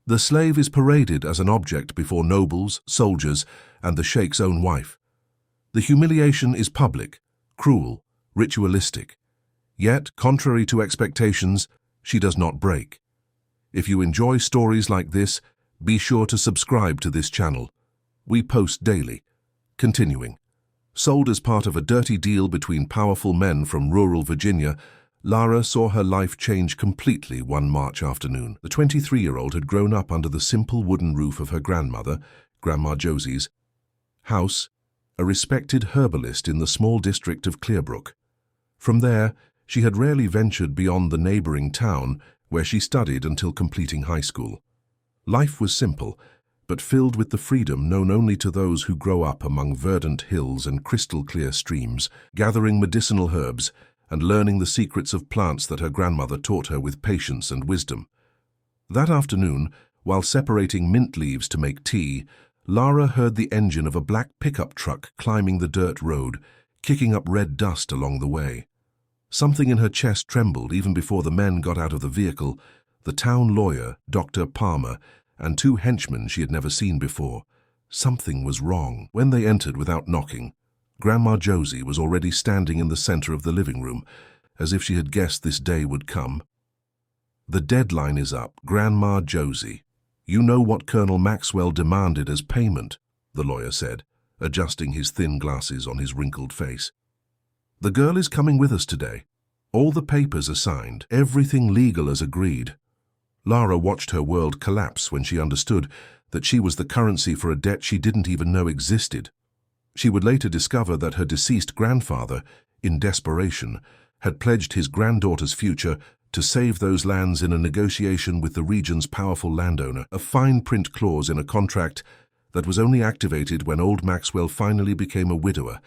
The slave is paraded as an object before nobles, soldiers, and the Sheikh's own wife. The humiliation is public, cruel, ritualistic. Yet, contrary to expectations, she does not break. If you enjoy stories like this, be sure to subscribe to this channel. We post daily. Continuing. Sold as part of a dirty deal between powerful men from rural Virginia, Lara saw her life change completely one March afternoon. The 23-year-old had grown up under the simple wooden roof of her grandmother, Grandma Josie's house, a respected herbalist in the small district of Clearbrook. From there, she had rarely ventured beyond the neighboring town, where she studied until completing high school. Life was simple, but filled with the freedom known only to those who grow up among verdant hills and crystal-clear streams, gathering medicinal herbs and learning the secrets of plants that her grandmother taught her with patience and wisdom. That afternoon, while separating mint leaves to make tea, Lara heard the engine of a black pickup truck climbing the dirt road, kicking up red dust along the way. Something in her chest trembled even before the men got out of the vehicle, the town lawyer, Dr. Palmer, and two henchmen she had never seen before. Something was wrong. When they entered without knocking, Grandma Josie was already standing in the center of the living room, as if she had guessed this day would come. "The deadline is up, Grandma Josie. You know what Colonel Maxwell demanded as payment," the lawyer said, adjusting his thin glasses on his wrinkled face. "The girl is coming with us today. All the papers are signed, everything legal as agreed." Lara watched her world collapse when she understood that she was the currency for a debt she didn't even know existed. She would later discover that her deceased grandfather, in desperation, had pledged his granddaughter's future to save those lands in a negotiation with the region's powerful landowner, a fine print clause in a contract that was only activated when old Maxwell finally became a widower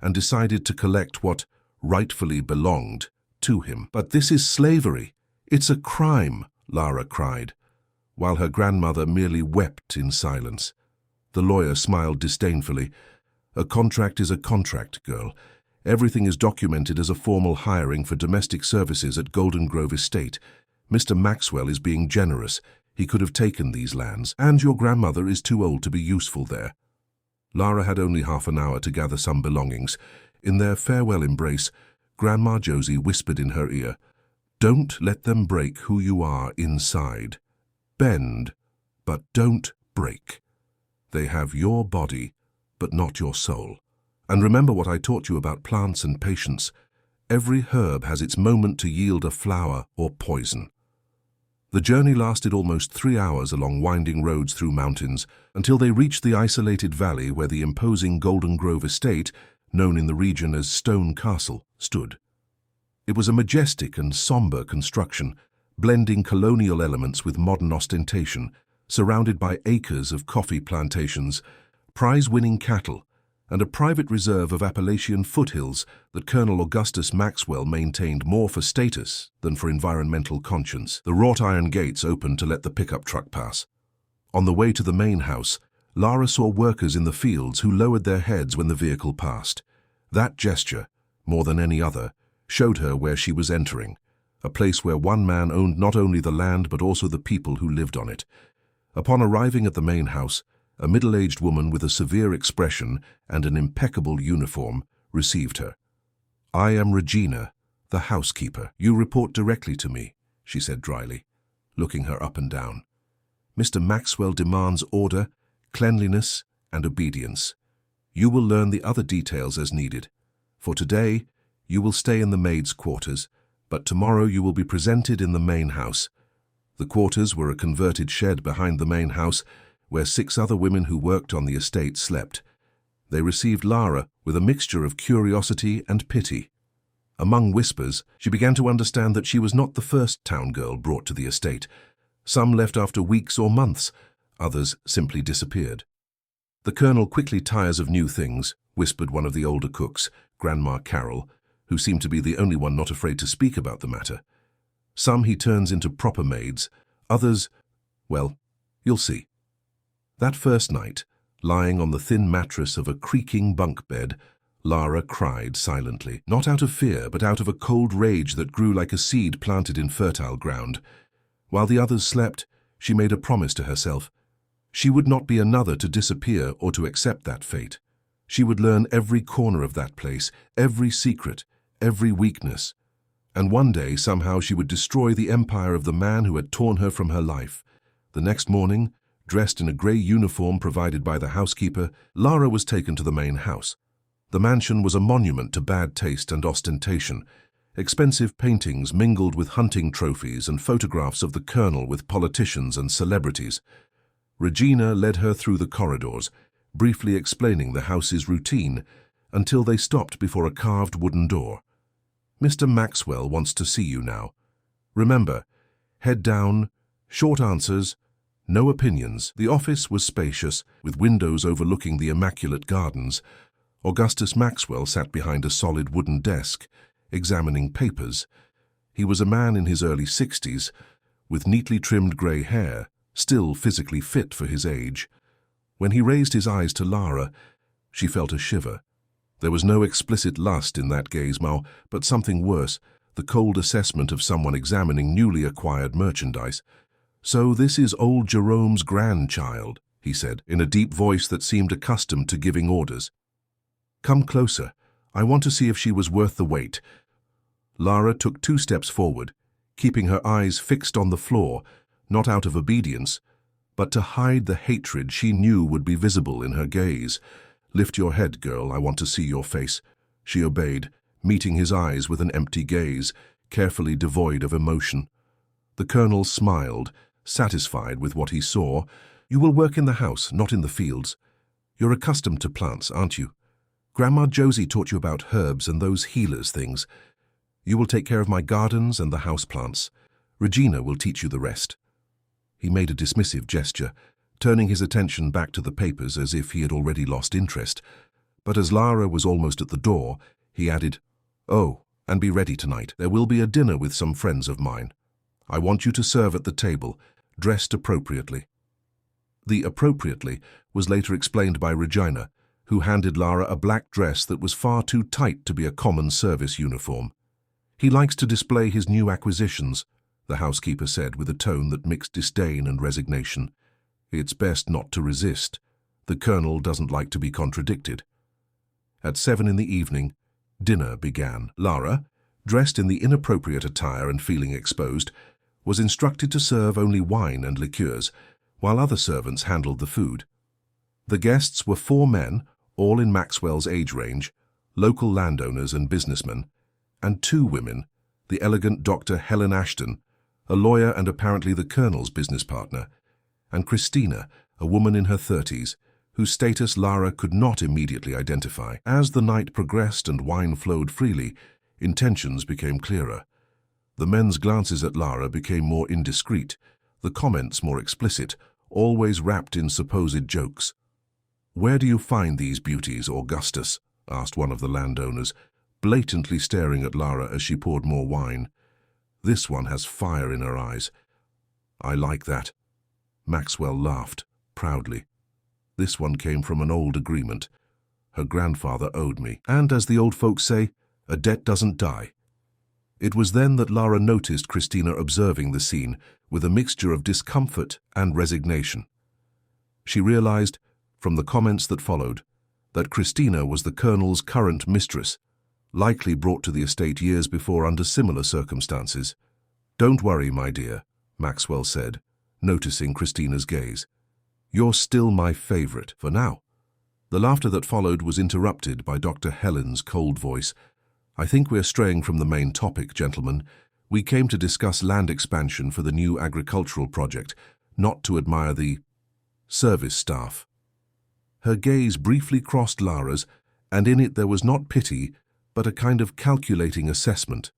and decided to collect what rightfully belonged to him. "But this is slavery. It's a crime," Lara cried, while her grandmother merely wept in silence. The lawyer smiled disdainfully. "A contract is a contract, girl. Everything is documented as a formal hiring for domestic services at Golden Grove Estate. Mr. Maxwell is being generous. He could have taken these lands, and your grandmother is too old to be useful there." Lara had only half an hour to gather some belongings. In their farewell embrace, Grandma Josie whispered in her ear, "Don't let them break who you are inside. Bend, but don't break. They have your body, but not your soul. And remember what I taught you about plants and patience. Every herb has its moment to yield a flower or poison." The journey lasted almost 3 hours along winding roads through mountains until they reached the isolated valley where the imposing Golden Grove Estate, known in the region as Stone Castle, stood. It was a majestic and somber construction, blending colonial elements with modern ostentation, surrounded by acres of coffee plantations, prize-winning cattle, and a private reserve of Appalachian foothills that Colonel Augustus Maxwell maintained more for status than for environmental conscience. The wrought-iron gates opened to let the pickup truck pass. On the way to the main house, Lara saw workers in the fields who lowered their heads when the vehicle passed. That gesture, more than any other, showed her where she was entering, a place where one man owned not only the land but also the people who lived on it. Upon arriving at the main house, a middle-aged woman with a severe expression and an impeccable uniform received her. "I am Regina, the housekeeper. You report directly to me," she said dryly, looking her up and down. "Mr. Maxwell demands order, cleanliness, and obedience. You will learn the other details as needed. For today, you will stay in the maid's quarters, but tomorrow you will be presented in the main house." The quarters were a converted shed behind the main house, where 6 other women who worked on the estate slept. They received Lara with a mixture of curiosity and pity. Among whispers, she began to understand that she was not the first town girl brought to the estate. Some left after weeks or months, others simply disappeared. "The colonel quickly tires of new things," whispered one of the older cooks, Grandma Carroll, who seemed to be the only one not afraid to speak about the matter. "Some he turns into proper maids, others, well, you'll see." That first night, lying on the thin mattress of a creaking bunk bed, Lara cried silently, not out of fear but out of a cold rage that grew like a seed planted in fertile ground. While the others slept, She made a promise to herself. She would not be another to disappear or to accept that fate. She would learn every corner of that place, every secret, every weakness. And one day, somehow, she would destroy the empire of the man who had torn her from her life. The next morning, dressed in a grey uniform provided by the housekeeper, Lara was taken to the main house. The mansion was a monument to bad taste and ostentation. Expensive paintings mingled with hunting trophies and photographs of the colonel with politicians and celebrities. Regina led her through the corridors, briefly explaining the house's routine, until they stopped before a carved wooden door. "Mr. Maxwell wants to see you now. Remember, head down, short answers, no opinions." The office was spacious, with windows overlooking the immaculate gardens. Augustus Maxwell sat behind a solid wooden desk, examining papers. He was a man in his early 60s, with neatly trimmed grey hair, still physically fit for his age. When he raised his eyes to Lara, she felt a shiver. There was no explicit lust in that gaze, but something worse, the cold assessment of someone examining newly acquired merchandise. "So this is old Jerome's grandchild," he said, in a deep voice that seemed accustomed to giving orders. "Come closer. I want to see if she was worth the wait." Lara took 2 steps forward, keeping her eyes fixed on the floor, not out of obedience, but to hide the hatred she knew would be visible in her gaze. "Lift your head, girl, I want to see your face." She obeyed, meeting his eyes with an empty gaze, carefully devoid of emotion. The colonel smiled, satisfied with what he saw. "You will work in the house, not in the fields. You're accustomed to plants, aren't you? Grandma Josie taught you about herbs and those healers things. You will take care of my gardens and the houseplants. Regina will teach you the rest." He made a dismissive gesture, turning his attention back to the papers as if he had already lost interest. But as Lara was almost at the door, he added, "Oh, and be ready tonight. There will be a dinner with some friends of mine. I want you to serve at the table, dressed appropriately." The appropriately was later explained by Regina, who handed Lara a black dress that was far too tight to be a common service uniform. "He likes to display his new acquisitions," the housekeeper said with a tone that mixed disdain and resignation. "It's best not to resist. The colonel doesn't like to be contradicted." At 7 in the evening, dinner began. Lara, dressed in the inappropriate attire and feeling exposed, was instructed to serve only wine and liqueurs, while other servants handled the food. The guests were 4 men, all in Maxwell's age range, local landowners and businessmen, and 2 women, the elegant Dr. Helen Ashton, a lawyer and apparently the colonel's business partner, and Christina, a woman in her 30s, whose status Lara could not immediately identify. As the night progressed and wine flowed freely, intentions became clearer. The men's glances at Lara became more indiscreet, the comments more explicit, always wrapped in supposed jokes. "Where do you find these beauties, Augustus?" asked one of the landowners, blatantly staring at Lara as she poured more wine. "This one has fire in her eyes." "I like that." Maxwell laughed, proudly. "This one came from an old agreement. Her grandfather owed me. And as the old folks say, a debt doesn't die." It was then that Lara noticed Christina observing the scene with a mixture of discomfort and resignation. She realized, from the comments that followed, that Christina was the colonel's current mistress, likely brought to the estate years before under similar circumstances. "Don't worry, my dear," Maxwell said, noticing Christina's gaze. "You're still my favorite, for now." The laughter that followed was interrupted by Dr. Helen's cold voice. "I think we're straying from the main topic, gentlemen. We came to discuss land expansion for the new agricultural project, not to admire the service staff." Her gaze briefly crossed Lara's, and in it there was not pity, but a kind of calculating assessment.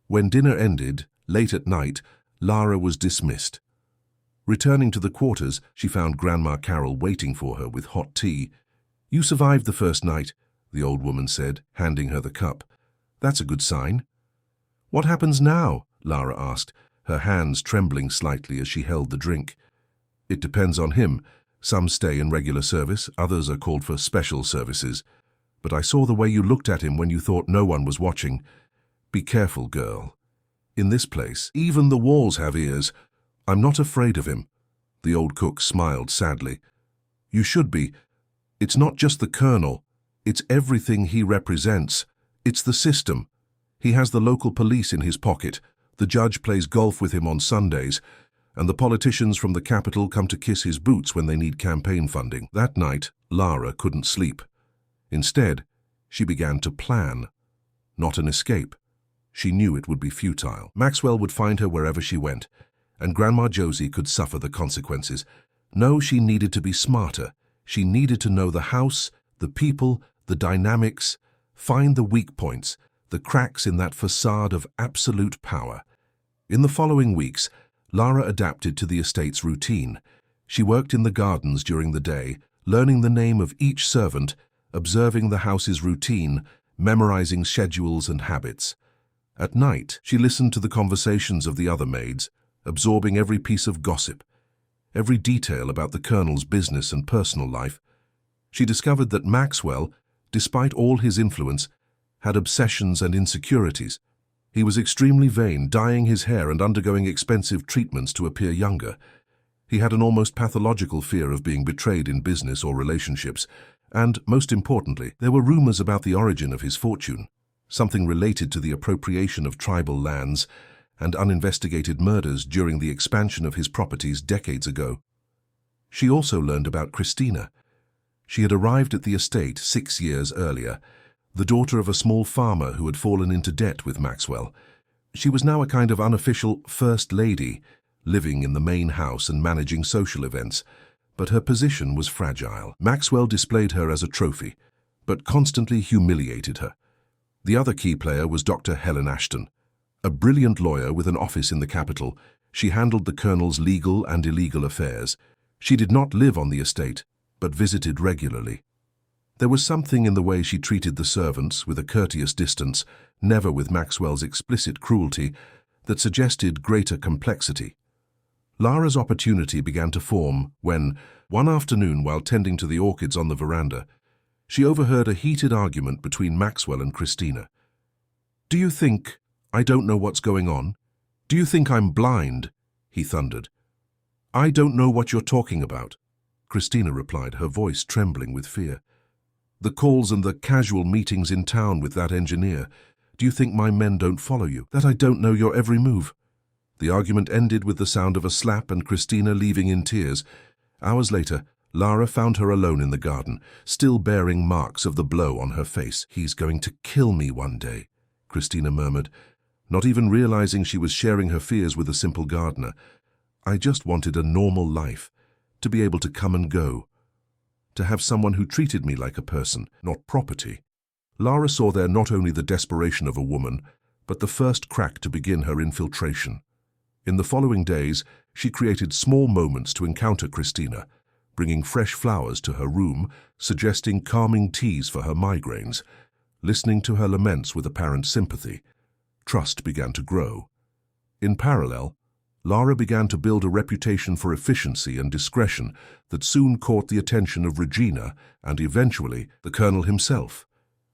When dinner ended, late at night, Lara was dismissed. Returning to the quarters, she found Grandma Carroll waiting for her with hot tea. "You survived the first night," the old woman said, handing her the cup. "That's a good sign." "What happens now?" Lara asked, her hands trembling slightly as she held the drink. "It depends on him. Some stay in regular service, others are called for special services. But I saw the way you looked at him when you thought no one was watching. Be careful, girl. In this place, even the walls have ears. I'm not afraid of him," The old cook smiled sadly. You should be. It's not just the colonel. It's everything he represents. It's the system. He has the local police in his pocket. The judge plays golf with him on Sundays, and the politicians from the capital come to kiss his boots when they need campaign funding. That night, Lara couldn't sleep. Instead, she began to plan. Not an escape. She knew it would be futile. Maxwell would find her wherever she went, and Grandma Josie could suffer the consequences. No, she needed to be smarter. She needed to know the house, the people, the dynamics, find the weak points, the cracks in that facade of absolute power. In the following weeks, Lara adapted to the estate's routine. She worked in the gardens during the day, learning the name of each servant, observing the house's routine, memorizing schedules and habits. At night, she listened to the conversations of the other maids, absorbing every piece of gossip, every detail about the colonel's business and personal life. She discovered that Maxwell, despite all his influence, had obsessions and insecurities. He was extremely vain, dyeing his hair and undergoing expensive treatments to appear younger. He had an almost pathological fear of being betrayed in business or relationships, and, most importantly, there were rumors about the origin of his fortune, something related to the appropriation of tribal lands and uninvestigated murders during the expansion of his properties decades ago. She also learned about Christina. She had arrived at the estate 6 years earlier, the daughter of a small farmer who had fallen into debt with Maxwell. She was now a kind of unofficial First Lady, living in the main house and managing social events, but her position was fragile. Maxwell displayed her as a trophy, but constantly humiliated her. The other key player was Dr. Helen Ashton. A brilliant lawyer with an office in the capital, she handled the colonel's legal and illegal affairs. She did not live on the estate, but visited regularly. There was something in the way she treated the servants with a courteous distance, never with Maxwell's explicit cruelty, that suggested greater complexity. Lara's opportunity began to form when, one afternoon while tending to the orchids on the veranda, she overheard a heated argument between Maxwell and Christina. "Do you think I don't know what's going on? Do you think I'm blind?" he thundered. "I don't know what you're talking about," Christina replied, her voice trembling with fear. "The calls and the casual meetings in town with that engineer. Do you think my men don't follow you? That I don't know your every move?" The argument ended with the sound of a slap and Christina leaving in tears. Hours later, Lara found her alone in the garden, still bearing marks of the blow on her face. "He's going to kill me one day," Christina murmured, not even realizing she was sharing her fears with a simple gardener. "I just wanted a normal life, to be able to come and go, to have someone who treated me like a person, not property." Lara saw there not only the desperation of a woman, but the first crack to begin her infiltration. In the following days, she created small moments to encounter Christina, bringing fresh flowers to her room, suggesting calming teas for her migraines, listening to her laments with apparent sympathy. Trust began to grow. In parallel, Lara began to build a reputation for efficiency and discretion that soon caught the attention of Regina and eventually the colonel himself.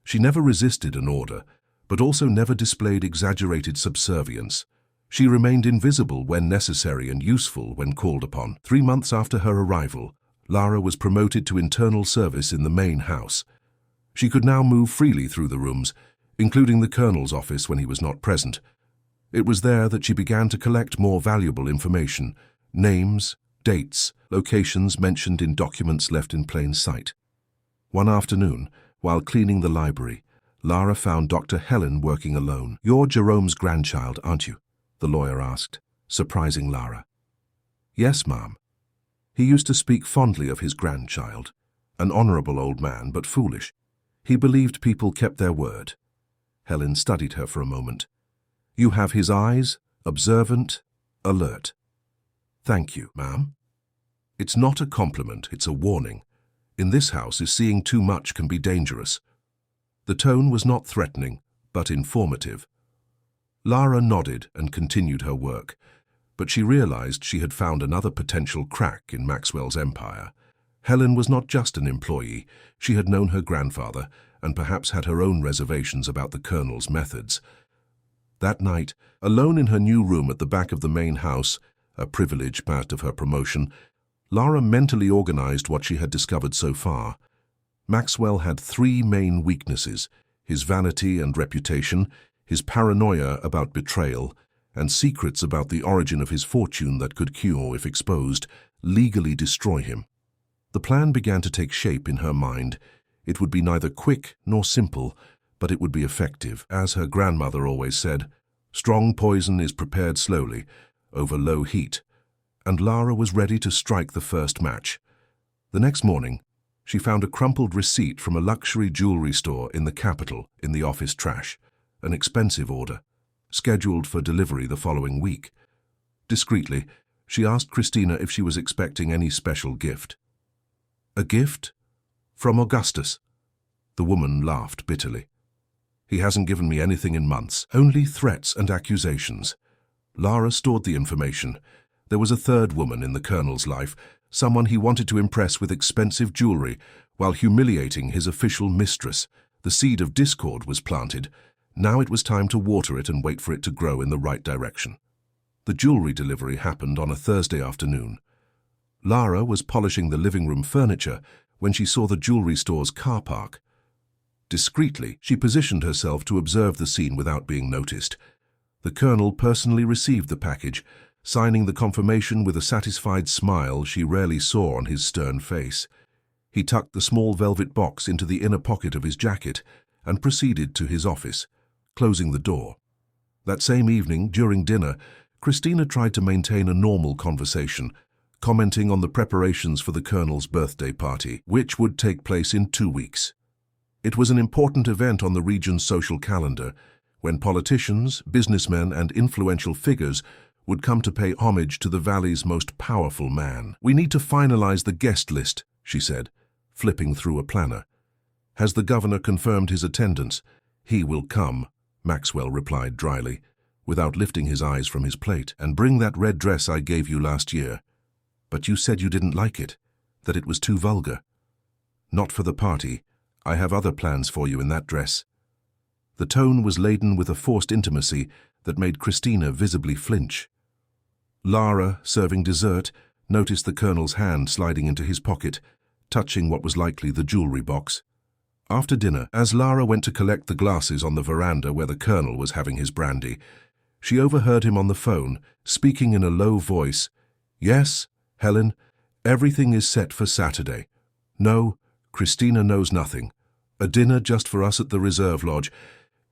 She never resisted an order, but also never displayed exaggerated subservience. She remained invisible when necessary and useful when called upon. 3 months after her arrival, Lara was promoted to internal service in the main house. She could now move freely through the rooms, including the colonel's office when he was not present. It was there that she began to collect more valuable information: names, dates, locations mentioned in documents left in plain sight. One afternoon, while cleaning the library, Lara found Dr. Helen working alone. "You're Jerome's grandchild, aren't you?" the lawyer asked, surprising Lara. "Yes, ma'am." He used to speak fondly of his grandchild, an honorable old man, but foolish. He believed people kept their word. Helen studied her for a moment. "You have his eyes, observant, alert." "Thank you, ma'am." "It's not a compliment, it's a warning. In this house, seeing too much can be dangerous." The tone was not threatening, but informative. Lara nodded and continued her work, but she realized she had found another potential crack in Maxwell's empire. Helen was not just an employee. She had known her grandfather and perhaps had her own reservations about the colonel's methods. That night, alone in her new room at the back of the main house, a privilege part of her promotion, Lara mentally organized what she had discovered so far. Maxwell had three main weaknesses: his vanity and reputation, his paranoia about betrayal, and secrets about the origin of his fortune that could cure, if exposed, legally destroy him. The plan began to take shape in her mind. It would be neither quick nor simple, but it would be effective. As her grandmother always said, strong poison is prepared slowly, over low heat, and Lara was ready to strike the first match. The next morning, she found a crumpled receipt from a luxury jewelry store in the capital in the office trash, an expensive order, scheduled for delivery the following week. Discreetly, she asked Christina if she was expecting any special gift. A gift? From Augustus? The woman laughed bitterly. He hasn't given me anything in months, only threats and accusations. Lara stored the information. There was a third woman in the Colonel's life, someone he wanted to impress with expensive jewelry, while humiliating his official mistress. The seed of discord was planted. Now it was time to water it and wait for it to grow in the right direction. The jewelry delivery happened on a Thursday afternoon. Lara was polishing the living room furniture when she saw the jewelry store's car park. Discreetly, she positioned herself to observe the scene without being noticed. The Colonel personally received the package, signing the confirmation with a satisfied smile she rarely saw on his stern face. He tucked the small velvet box into the inner pocket of his jacket and proceeded to his office, closing the door. That same evening, during dinner, Christina tried to maintain a normal conversation, commenting on the preparations for the Colonel's birthday party, which would take place in 2 weeks. It was an important event on the region's social calendar, when politicians, businessmen, and influential figures would come to pay homage to the valley's most powerful man. "We need to finalize the guest list," she said, flipping through a planner. "Has the governor confirmed his attendance?" "He will come," Maxwell replied dryly, without lifting his eyes from his plate. "And bring that red dress I gave you last year." "But you said you didn't like it, that it was too vulgar." "Not for the party. I have other plans for you in that dress." The tone was laden with a forced intimacy that made Christina visibly flinch. Lara, serving dessert, noticed the Colonel's hand sliding into his pocket, touching what was likely the jewelry box. After dinner, as Lara went to collect the glasses on the veranda where the Colonel was having his brandy, she overheard him on the phone, speaking in a low voice. "Yes, Helen, everything is set for Saturday. No, Christina knows nothing. A dinner just for us at the reserve lodge.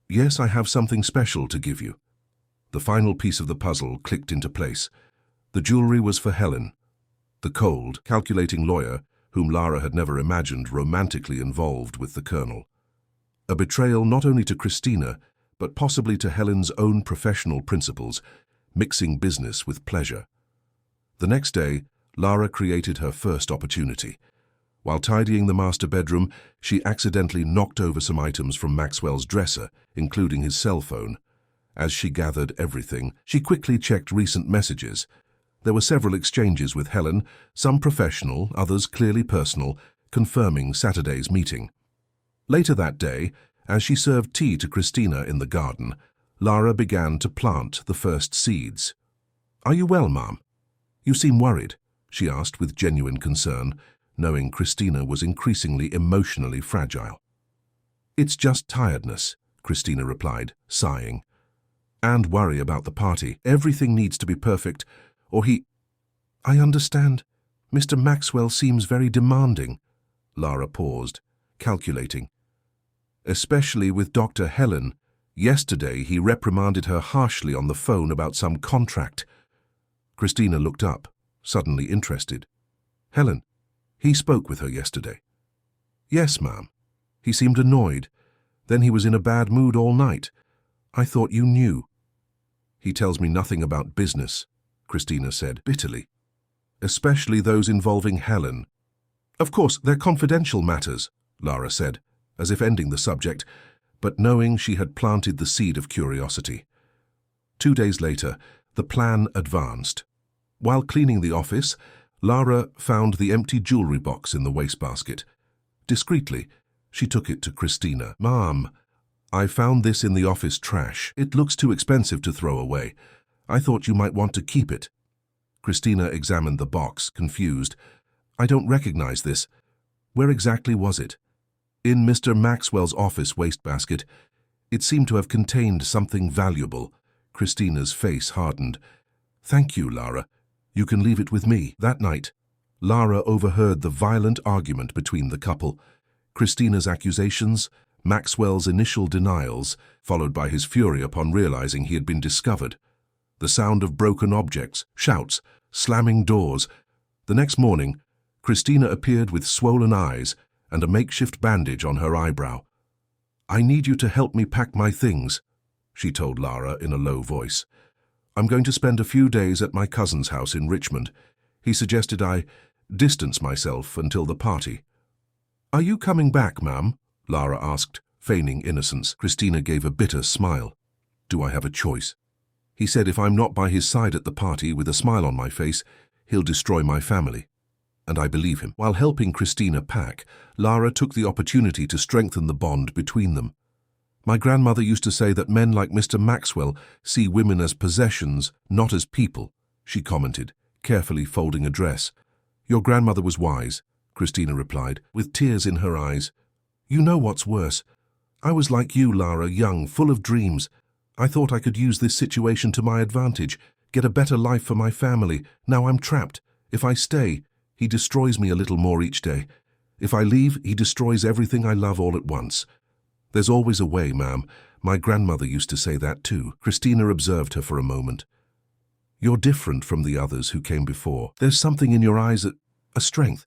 Yes, I have something special to give you." The final piece of the puzzle clicked into place. The jewelry was for Helen, the cold, calculating lawyer whom Lara had never imagined romantically involved with the Colonel. A betrayal not only to Christina, but possibly to Helen's own professional principles, mixing business with pleasure. The next day, Lara created her first opportunity. While tidying the master bedroom, she accidentally knocked over some items from Maxwell's dresser, including his cell phone. As she gathered everything, she quickly checked recent messages. There were several exchanges with Helen, some professional, others clearly personal, confirming Saturday's meeting. Later that day, as she served tea to Christina in the garden, Lara began to plant the first seeds. "Are you well, Mom? You seem worried," she asked with genuine concern, knowing Christina was increasingly emotionally fragile. "It's just tiredness," Christina replied, sighing. "And worry about the party. Everything needs to be perfect, or he—" "I understand. Mr. Maxwell seems very demanding." Lara paused, calculating. "Especially with Dr. Helen. Yesterday he reprimanded her harshly on the phone about some contract." Christina looked up, suddenly interested. "Helen, he spoke with her yesterday?" "Yes, ma'am. He seemed annoyed. Then he was in a bad mood all night. I thought you knew." "He tells me nothing about business," Christina said bitterly. "Especially those involving Helen." "Of course, they're confidential matters," Lara said, as if ending the subject, but knowing she had planted the seed of curiosity. 2 days later, the plan advanced. While cleaning the office, Lara found the empty jewelry box in the wastebasket. Discreetly, she took it to Christina. "Mom, I found this in the office trash. It looks too expensive to throw away. I thought you might want to keep it." Christina examined the box, confused. "I don't recognize this. Where exactly was it?" "In Mr. Maxwell's office wastebasket. It seemed to have contained something valuable." Christina's face hardened. "Thank you, Lara. You can leave it with me." That night, Lara overheard the violent argument between the couple. Christina's accusations, Maxwell's initial denials, followed by his fury upon realizing he had been discovered. The sound of broken objects, shouts, slamming doors. The next morning, Christina appeared with swollen eyes and a makeshift bandage on her eyebrow. "I need you to help me pack my things," she told Lara in a low voice. "I'm going to spend a few days at my cousin's house in Richmond. He suggested I distance myself until the party." "Are you coming back, ma'am?" Lara asked, feigning innocence. Christina gave a bitter smile. "Do I have a choice? He said if I'm not by his side at the party with a smile on my face, he'll destroy my family." And I believe him. While helping Christina pack, Lara took the opportunity to strengthen the bond between them. "My grandmother used to say that men like Mr. Maxwell see women as possessions, not as people," she commented, carefully folding a dress. "Your grandmother was wise," Christina replied, with tears in her eyes. "You know what's worse? I was like you, Lara, young, full of dreams. I thought I could use this situation to my advantage, get a better life for my family. Now I'm trapped. If I stay, he destroys me a little more each day. If I leave, he destroys everything I love all at once." "There's always a way, ma'am. My grandmother used to say that too." Christina observed her for a moment. "You're different from the others who came before. There's something in your eyes, a strength.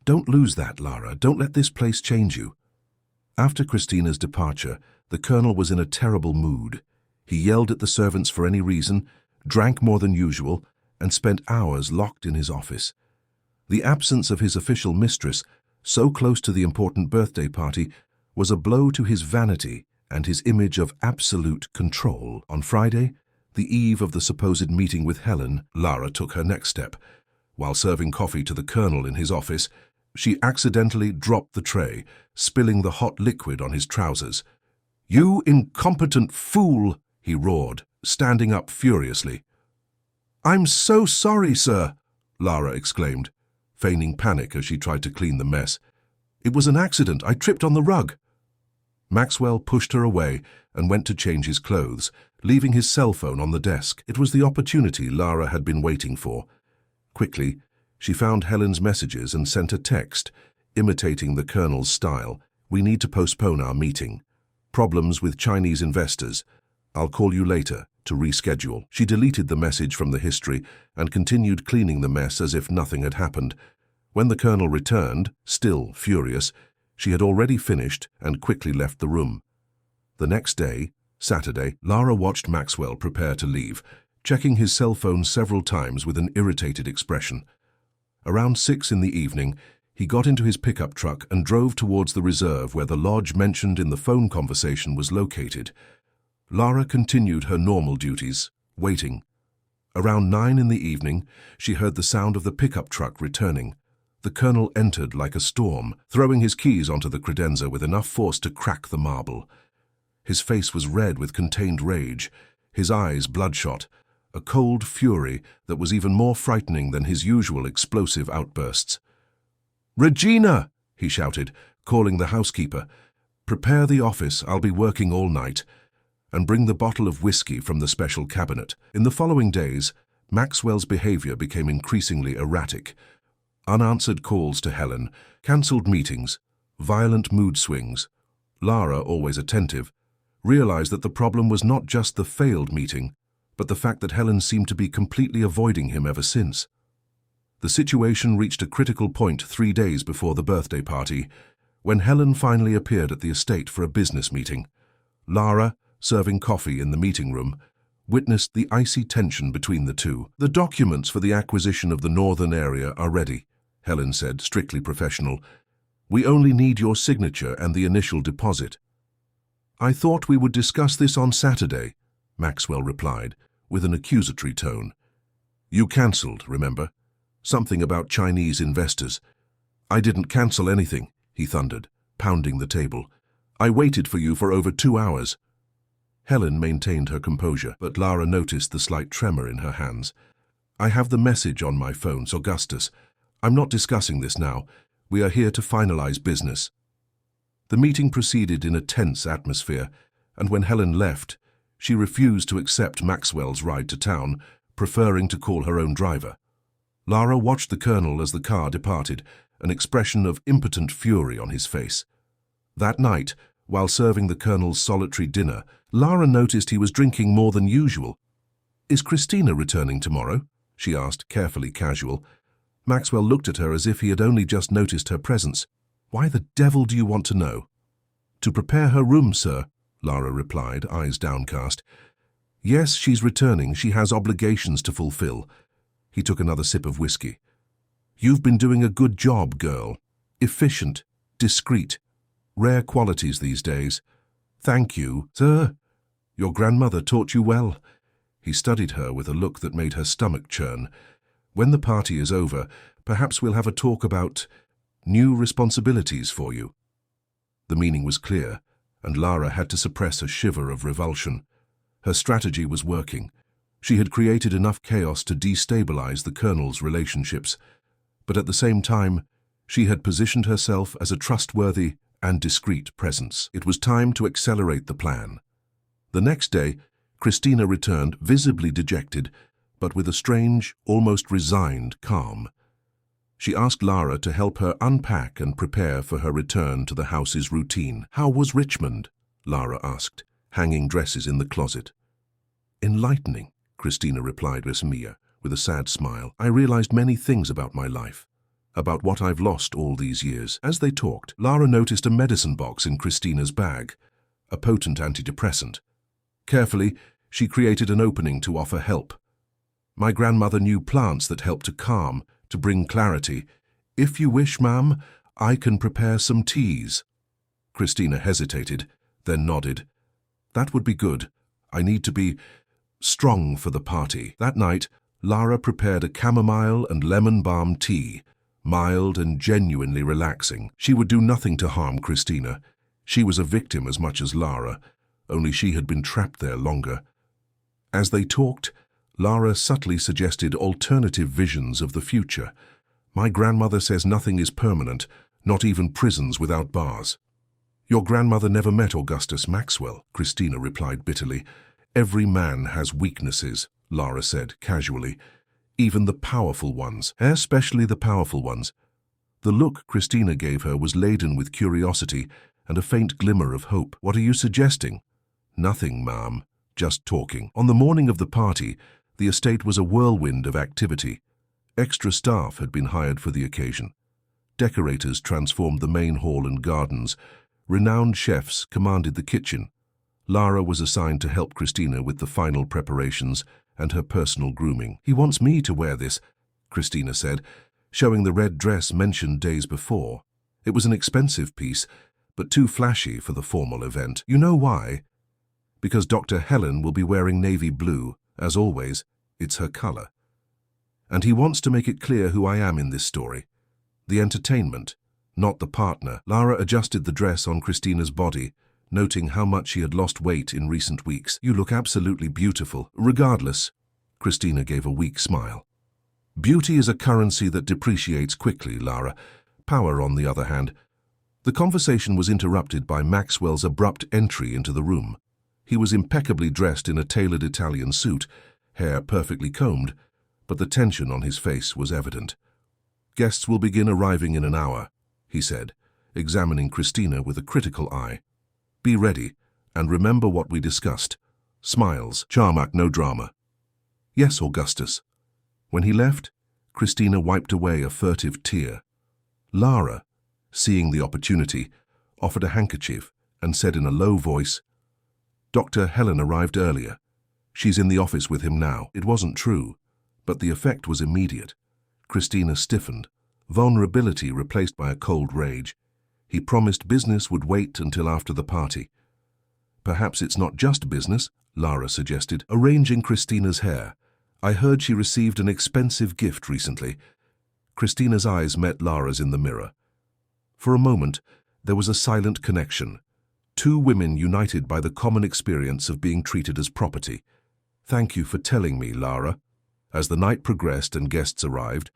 Don't lose that, Lara. Don't let this place change you." After Christina's departure, the colonel was in a terrible mood. He yelled at the servants for any reason, drank more than usual, and spent hours locked in his office. The absence of his official mistress, so close to the important birthday party, was a blow to his vanity and his image of absolute control. On Friday, the eve of the supposed meeting with Helen, Lara took her next step. While serving coffee to the colonel in his office, she accidentally dropped the tray, spilling the hot liquid on his trousers. "You incompetent fool!" he roared, standing up furiously. "I'm so sorry, sir," Lara exclaimed, feigning panic as she tried to clean the mess. "It was an accident. I tripped on the rug." Maxwell pushed her away and went to change his clothes, leaving his cell phone on the desk. It was the opportunity Lara had been waiting for. Quickly, she found Helen's messages and sent a text, imitating the colonel's style. "We need to postpone our meeting. Problems with Chinese investors. I'll call you later to reschedule." She deleted the message from the history and continued cleaning the mess as if nothing had happened. When the colonel returned, still furious, she had already finished and quickly left the room. The next day, Saturday, Lara watched Maxwell prepare to leave, checking his cell phone several times with an irritated expression. Around 6 in the evening, he got into his pickup truck and drove towards the reserve where the lodge mentioned in the phone conversation was located. Lara continued her normal duties, waiting. Around 9 in the evening, she heard the sound of the pickup truck returning. The colonel entered like a storm, throwing his keys onto the credenza with enough force to crack the marble. His face was red with contained rage, his eyes bloodshot, a cold fury that was even more frightening than his usual explosive outbursts. "Regina!" he shouted, calling the housekeeper. "Prepare the office, I'll be working all night. And bring the bottle of whiskey from the special cabinet." In the following days, Maxwell's behavior became increasingly erratic. Unanswered calls to Helen, cancelled meetings, violent mood swings. Lara, always attentive, realized that the problem was not just the failed meeting, but the fact that Helen seemed to be completely avoiding him ever since. The situation reached a critical point 3 days before the birthday party, when Helen finally appeared at the estate for a business meeting. Lara, serving coffee in the meeting room, witnessed the icy tension between the two. "The documents for the acquisition of the northern area are ready," Helen said, strictly professional. "We only need your signature and the initial deposit." "I thought we would discuss this on Saturday," Maxwell replied, with an accusatory tone. "You cancelled, remember? Something about Chinese investors." "I didn't cancel anything," he thundered, pounding the table. "I waited for you for over 2 hours. Helen maintained her composure, but Lara noticed the slight tremor in her hands. I have the message on my phone, Augustus. I'm not discussing this now. We are here to finalize business. The meeting proceeded in a tense atmosphere, and when Helen left, she refused to accept Maxwell's ride to town, preferring to call her own driver. Lara watched the colonel as the car departed, an expression of impotent fury on his face. That night, while serving the colonel's solitary dinner, Lara noticed he was drinking more than usual. "Is Christina returning tomorrow?" she asked, carefully casual. Maxwell looked at her as if he had only just noticed her presence. "Why the devil do you want to know?" "To prepare her room, sir," Lara replied, eyes downcast. "Yes, she's returning. She has obligations to fulfill." He took another sip of whiskey. "You've been doing a good job, girl. Efficient, discreet. Rare qualities these days." "Thank you, sir. Your grandmother taught you well." He studied her with a look that made her stomach churn. "When the party is over, perhaps we'll have a talk about new responsibilities for you." The meaning was clear, and Lara had to suppress a shiver of revulsion. Her strategy was working. She had created enough chaos to destabilize the colonel's relationships, but at the same time, she had positioned herself as a trustworthy and discreet presence. It was time to accelerate the plan. The next day, Christina returned visibly dejected, but with a strange, almost resigned calm. She asked Lara to help her unpack and prepare for her return to the house's routine. "How was Richmond?" Lara asked, hanging dresses in the closet. "Enlightening," Christina replied with a sad smile. "I realized many things about my life, about what I've lost all these years." As they talked, Lara noticed a medicine box in Christina's bag, a potent antidepressant. Carefully, she created an opening to offer help. "My grandmother knew plants that help to calm, to bring clarity. If you wish, ma'am, I can prepare some teas." Christina hesitated, then nodded. "That would be good. I need to be strong for the party." That night, Lara prepared a chamomile and lemon balm tea, mild and genuinely relaxing. She would do nothing to harm Christina. She was a victim as much as Lara, only she had been trapped there longer. As they talked, Lara subtly suggested alternative visions of the future. "My grandmother says nothing is permanent, not even prisons without bars." "Your grandmother never met Augustus Maxwell," Christina replied bitterly. "Every man has weaknesses," Lara said casually. "Even the powerful ones, especially the powerful ones." The look Christina gave her was laden with curiosity and a faint glimmer of hope. "What are you suggesting?" "Nothing, ma'am. Just talking." On the morning of the party, the estate was a whirlwind of activity. Extra staff had been hired for the occasion. Decorators transformed the main hall and gardens. Renowned chefs commanded the kitchen. Lara was assigned to help Christina with the final preparations and her personal grooming. "He wants me to wear this," Christina said, showing the red dress mentioned days before. It was an expensive piece, but too flashy for the formal event. "You know why?" "Because Dr. Helen will be wearing navy blue. As always, it's her color. And he wants to make it clear who I am in this story. The entertainment, not the partner." Lara adjusted the dress on Christina's body, noting how much she had lost weight in recent weeks. "You look absolutely beautiful." "Regardless," Christina gave a weak smile. "Beauty is a currency that depreciates quickly, Lara. Power, on the other hand." The conversation was interrupted by Maxwell's abrupt entry into the room. He was impeccably dressed in a tailored Italian suit, hair perfectly combed, but the tension on his face was evident. "Guests will begin arriving in an hour," he said, examining Christina with a critical eye. "Be ready, and remember what we discussed. Smiles, Charmac, no drama." "Yes, Augustus." When he left, Christina wiped away a furtive tear. Lara, seeing the opportunity, offered a handkerchief and said in a low voice, "Dr. Helen arrived earlier. She's in the office with him now." It wasn't true, but the effect was immediate. Christina stiffened, vulnerability replaced by a cold rage. He promised business would wait until after the party. "Perhaps it's not just business," Lara suggested, arranging Christina's hair. "I heard she received an expensive gift recently." Christina's eyes met Lara's in the mirror. For a moment, there was a silent connection. Two women united by the common experience of being treated as property. "Thank you for telling me, Lara." As the night progressed and guests arrived,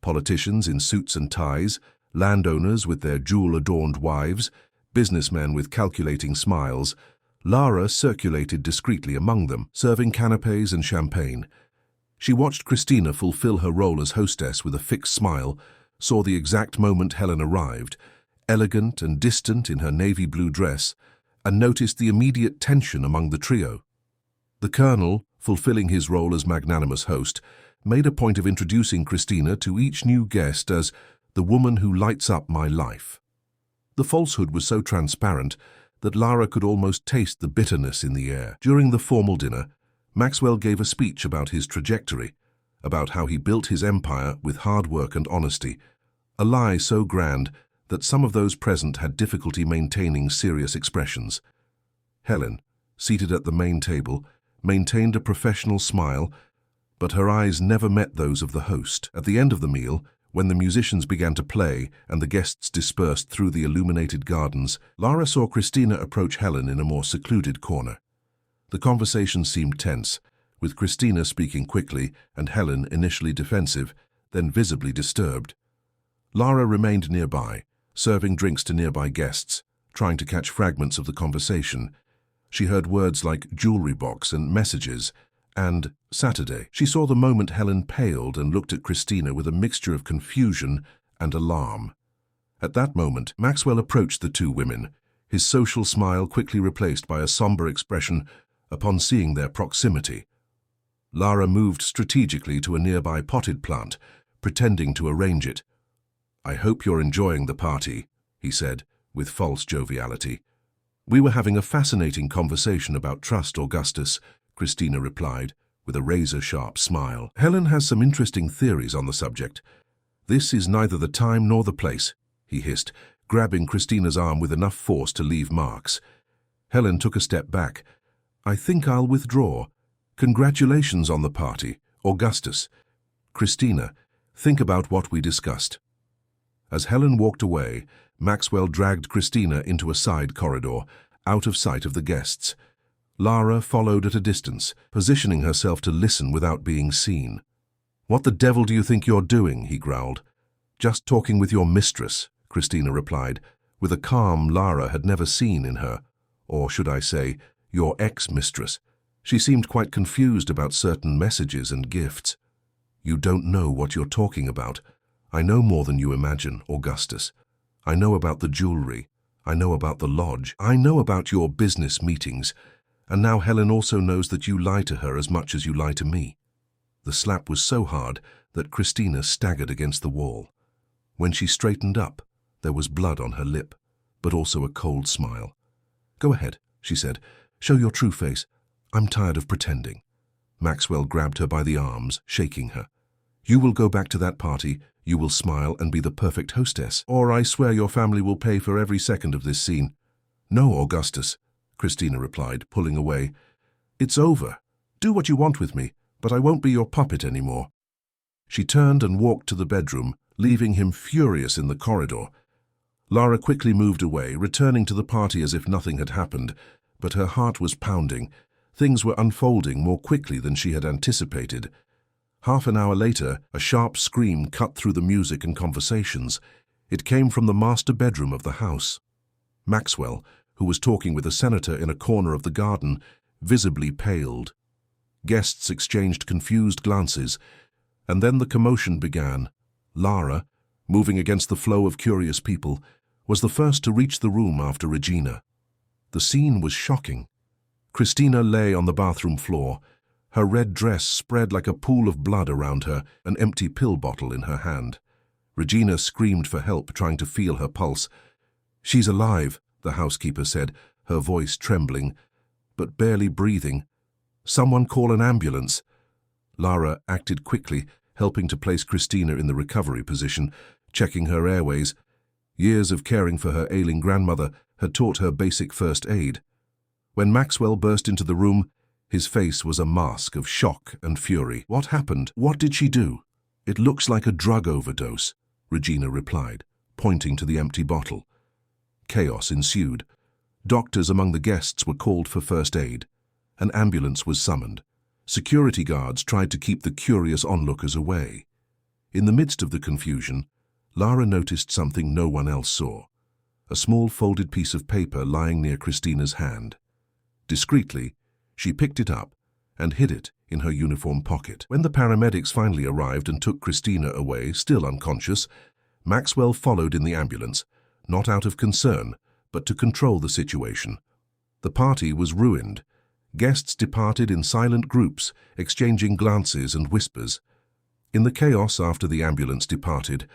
politicians in suits and ties, landowners with their jewel-adorned wives, businessmen with calculating smiles, Lara circulated discreetly among them, serving canapés and champagne. She watched Christina fulfill her role as hostess with a fixed smile, saw the exact moment Helen arrived, elegant and distant in her navy blue dress, and noticed the immediate tension among the trio. The colonel, fulfilling his role as magnanimous host, made a point of introducing Christina to each new guest as the woman who lights up my life. The falsehood was so transparent that Lara could almost taste the bitterness in the air. During the formal dinner, Maxwell gave a speech about his trajectory, about how he built his empire with hard work and honesty, a lie so grand that some of those present had difficulty maintaining serious expressions. Helen, seated at the main table, maintained a professional smile, but her eyes never met those of the host. At the end of the meal, when the musicians began to play and the guests dispersed through the illuminated gardens, Lara saw Christina approach Helen in a more secluded corner. The conversation seemed tense, with Christina speaking quickly and Helen initially defensive, then visibly disturbed. Lara remained nearby, serving drinks to nearby guests, trying to catch fragments of the conversation. She heard words like jewelry box and messages, and Saturday. She saw the moment Helen paled and looked at Christina with a mixture of confusion and alarm. At that moment, Maxwell approached the two women, his social smile quickly replaced by a somber expression upon seeing their proximity. Lara moved strategically to a nearby potted plant, pretending to arrange it. "I hope you're enjoying the party," he said, with false joviality. "We were having a fascinating conversation about trust, Augustus," Christina replied, with a razor-sharp smile. "Helen has some interesting theories on the subject." "This is neither the time nor the place," he hissed, grabbing Christina's arm with enough force to leave marks. Helen took a step back. "I think I'll withdraw. Congratulations on the party, Augustus." "Christina, think about what we discussed." As Helen walked away, Maxwell dragged Christina into a side corridor, out of sight of the guests. Lara followed at a distance, positioning herself to listen without being seen. "What the devil do you think you're doing?" he growled. "Just talking with your mistress," Christina replied, with a calm Lara had never seen in her. Or should I say, your ex-mistress. She seemed quite confused about certain messages and gifts. "You don't know what you're talking about. I know more than you imagine, Augustus. I know about the jewelry. I know about the lodge. I know about your business meetings. And now Helen also knows that you lie to her as much as you lie to me." The slap was so hard that Christina staggered against the wall. When she straightened up, there was blood on her lip, but also a cold smile. "Go ahead," she said. "Show your true face. I'm tired of pretending." Maxwell grabbed her by the arms, shaking her. "You will go back to that party, you will smile and be the perfect hostess, or I swear your family will pay for every second of this scene." "No, Augustus," Christina replied, pulling away. "It's over. Do what you want with me, but I won't be your puppet anymore." She turned and walked to the bedroom, leaving him furious in the corridor. Lara quickly moved away, returning to the party as if nothing had happened, but her heart was pounding. Things were unfolding more quickly than she had anticipated. Half an hour later, a sharp scream cut through the music and conversations. It came from the master bedroom of the house. Maxwell, who was talking with a senator in a corner of the garden, visibly paled. Guests exchanged confused glances, and then the commotion began. Lara, moving against the flow of curious people, was the first to reach the room after Regina. The scene was shocking. Christina lay on the bathroom floor, her red dress spread like a pool of blood around her, an empty pill bottle in her hand. Regina screamed for help, trying to feel her pulse. "She's alive," the housekeeper said, her voice trembling, but barely breathing. "Someone call an ambulance." Lara acted quickly, helping to place Christina in the recovery position, checking her airways. Years of caring for her ailing grandmother had taught her basic first aid. When Maxwell burst into the room, his face was a mask of shock and fury. "What happened? What did she do?" "It looks like a drug overdose," Regina replied, pointing to the empty bottle. Chaos ensued. Doctors among the guests were called for first aid. An ambulance was summoned. Security guards tried to keep the curious onlookers away. In the midst of the confusion, Lara noticed something no one else saw: a small folded piece of paper lying near Christina's hand. Discreetly, she picked it up and hid it in her uniform pocket. When the paramedics finally arrived and took Christina away, still unconscious, Maxwell followed in the ambulance, not out of concern, but to control the situation. The party was ruined. Guests departed in silent groups, exchanging glances and whispers. In the chaos after the ambulance departed,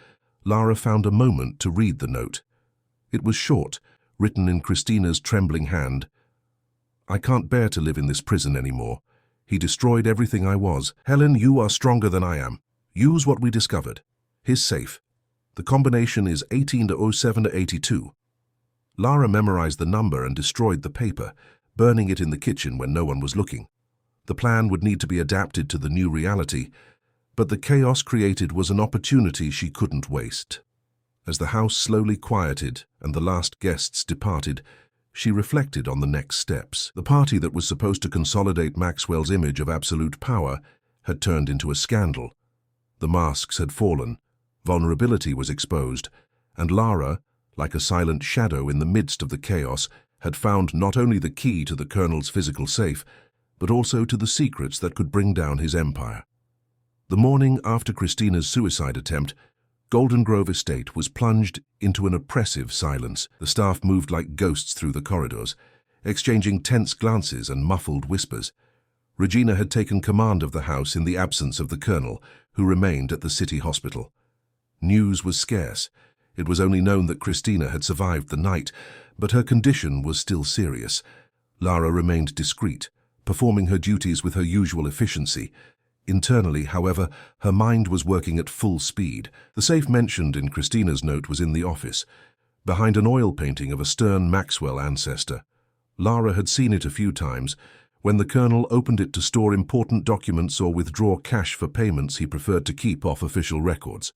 Lara found a moment to read the note. It was short, written in Christina's trembling hand. "I can't bear to live in this prison anymore. He destroyed everything I was. Helen, you are stronger than I am. Use what we discovered. His safe. The combination is 1807 to 82. Lara memorized the number and destroyed the paper, burning it in the kitchen when no one was looking. The plan would need to be adapted to the new reality, but the chaos created was an opportunity she couldn't waste. As the house slowly quieted and the last guests departed, she reflected on the next steps. The party that was supposed to consolidate Maxwell's image of absolute power had turned into a scandal. The masks had fallen, vulnerability was exposed, and Lara, like a silent shadow in the midst of the chaos, had found not only the key to the Colonel's physical safe, but also to the secrets that could bring down his empire. The morning after Christina's suicide attempt, Golden Grove Estate was plunged into an oppressive silence. The staff moved like ghosts through the corridors, exchanging tense glances and muffled whispers. Regina had taken command of the house in the absence of the Colonel, who remained at the city hospital. News was scarce. It was only known that Christina had survived the night, but her condition was still serious. Lara remained discreet, performing her duties with her usual efficiency. Internally, however, her mind was working at full speed. The safe mentioned in Christina's note was in the office, behind an oil painting of a stern Maxwell ancestor. Lara had seen it a few times, when the Colonel opened it to store important documents or withdraw cash for payments he preferred to keep off official records.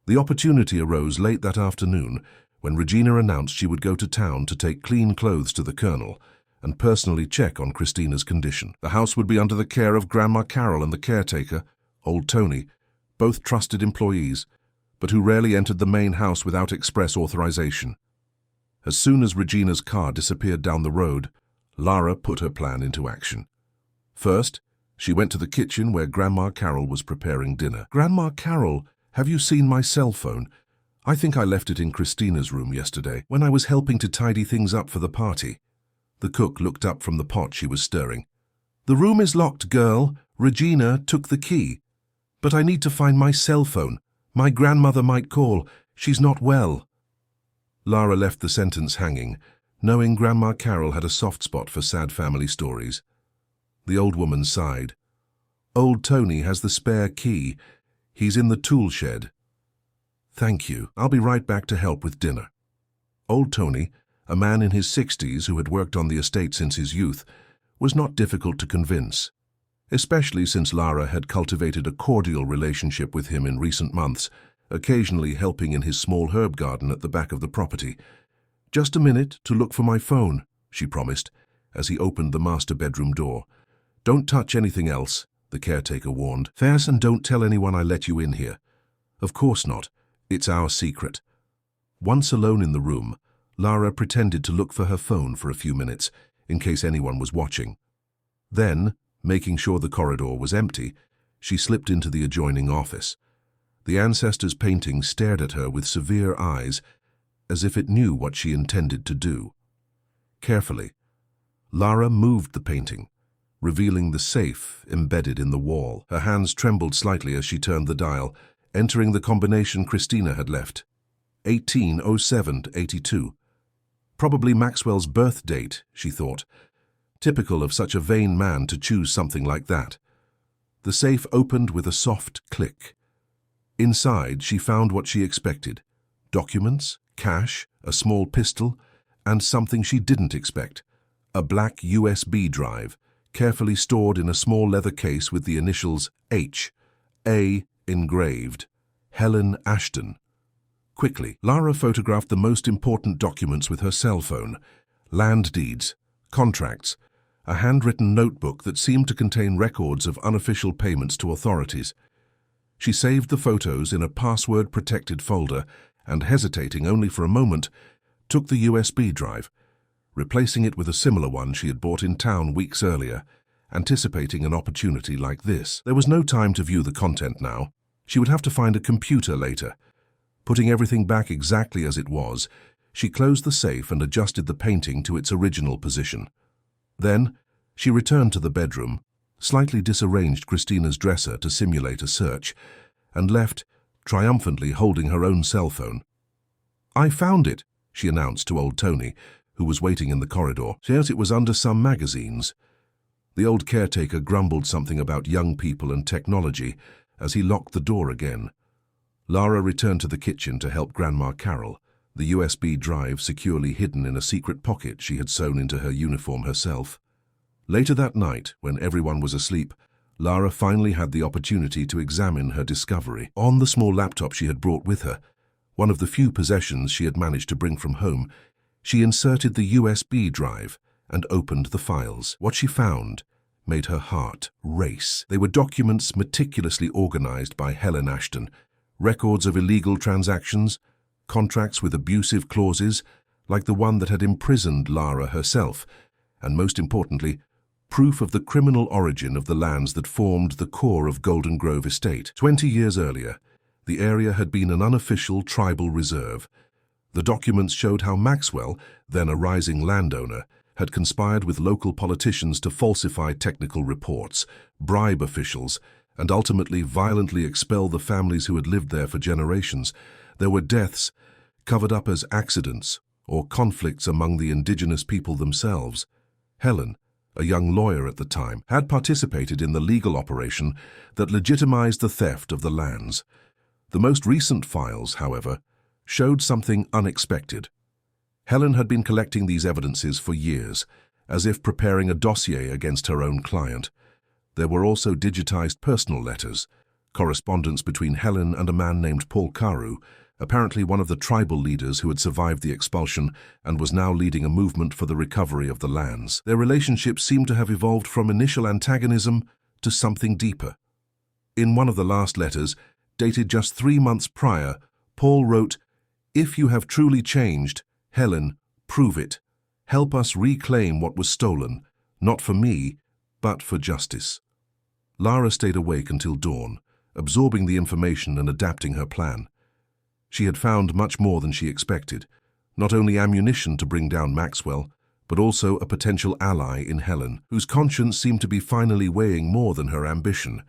The opportunity arose late that afternoon, when Regina announced she would go to town to take clean clothes to the Colonel and personally check on Christina's condition. The house would be under the care of Grandma Carol and the caretaker, old Tony, both trusted employees, but who rarely entered the main house without express authorization. As soon as Regina's car disappeared down the road, Lara put her plan into action. First, she went to the kitchen where Grandma Carol was preparing dinner. "Grandma Carol, have you seen my cell phone? I think I left it in Christina's room yesterday, when I was helping to tidy things up for the party." The cook looked up from the pot she was stirring. "The room is locked, girl. Regina took the key. But I need to find my cell phone. My grandmother might call. She's not well." Lara left the sentence hanging, knowing Grandma Carol had a soft spot for sad family stories. The old woman sighed. "Old Tony has the spare key. He's in the tool shed." "Thank you. I'll be right back to help with dinner." Old Tony, a man in his 60s who had worked on the estate since his youth, was not difficult to convince, especially since Lara had cultivated a cordial relationship with him in recent months, occasionally helping in his small herb garden at the back of the property. "Just a minute to look for my phone," she promised, as he opened the master bedroom door. "Don't touch anything else," the caretaker warned. "Fairs, and don't tell anyone I let you in here." "Of course not. It's our secret." Once alone in the room, Lara pretended to look for her phone for a few minutes, in case anyone was watching. Then, making sure the corridor was empty, she slipped into the adjoining office. The ancestor's painting stared at her with severe eyes, as if it knew what she intended to do. Carefully, Lara moved the painting, revealing the safe embedded in the wall. Her hands trembled slightly as she turned the dial, entering the combination Christina had left. 1807 to 82. Probably Maxwell's birth date, she thought. Typical of such a vain man to choose something like that. The safe opened with a soft click. Inside, she found what she expected: documents, cash, a small pistol, and something she didn't expect: a black USB drive, carefully stored in a small leather case with the initials H, A engraved. Helen Ashton. Quickly, Lara photographed the most important documents with her cell phone: land deeds, contracts, a handwritten notebook that seemed to contain records of unofficial payments to authorities. She saved the photos in a password-protected folder and, hesitating only for a moment, took the USB drive, replacing it with a similar one she had bought in town weeks earlier, anticipating an opportunity like this. There was no time to view the content now. She would have to find a computer later. Putting everything back exactly as it was, she closed the safe and adjusted the painting to its original position. Then, she returned to the bedroom, slightly disarranged Christina's dresser to simulate a search, and left, triumphantly holding her own cell phone. "I found it," she announced to old Tony, who was waiting in the corridor. Yes, it was under some magazines. The old caretaker grumbled something about young people and technology as he locked the door again. Lara returned to the kitchen to help Grandma Carol, the USB drive securely hidden in a secret pocket she had sewn into her uniform herself. Later that night, when everyone was asleep, Lara finally had the opportunity to examine her discovery. On the small laptop she had brought with her, one of the few possessions she had managed to bring from home, she inserted the USB drive and opened the files. What she found made her heart race. They were documents meticulously organized by Helen Ashton, records of illegal transactions, contracts with abusive clauses, like the one that had imprisoned Lara herself, and most importantly, proof of the criminal origin of the lands that formed the core of Golden Grove Estate. 20 years earlier, the area had been an unofficial tribal reserve. The documents showed how Maxwell, then a rising landowner, had conspired with local politicians to falsify technical reports, bribe officials, and ultimately violently expel the families who had lived there for generations. There were deaths, covered up as accidents, or conflicts among the indigenous people themselves. Helen, a young lawyer at the time, had participated in the legal operation that legitimized the theft of the lands. The most recent files, however, showed something unexpected. Helen had been collecting these evidences for years, as if preparing a dossier against her own client. There were also digitized personal letters, correspondence between Helen and a man named Paul Carew, apparently one of the tribal leaders who had survived the expulsion and was now leading a movement for the recovery of the lands. Their relationship seemed to have evolved from initial antagonism to something deeper. In one of the last letters, dated just 3 months prior, Paul wrote, "If you have truly changed, Helen, prove it. Help us reclaim what was stolen, not for me, but for justice." Lara stayed awake until dawn, absorbing the information and adapting her plan. She had found much more than she expected, not only ammunition to bring down Maxwell, but also a potential ally in Helen, whose conscience seemed to be finally weighing more than her ambition.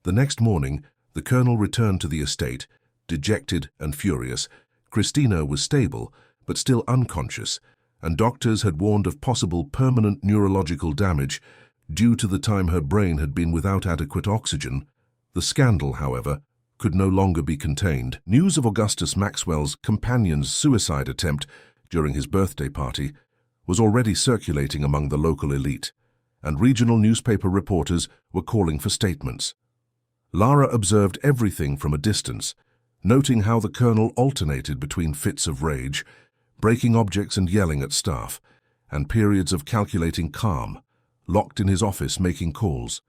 The next morning, the colonel returned to the estate, dejected and furious. Christina was stable, but still unconscious, and doctors had warned of possible permanent neurological damage due to the time her brain had been without adequate oxygen. The scandal, however, could no longer be contained. News of Augustus Maxwell's companion's suicide attempt during his birthday party was already circulating among the local elite, and regional newspaper reporters were calling for statements. Lara observed everything from a distance, noting how the colonel alternated between fits of rage, breaking objects and yelling at staff, and periods of calculating calm, locked in his office making calls.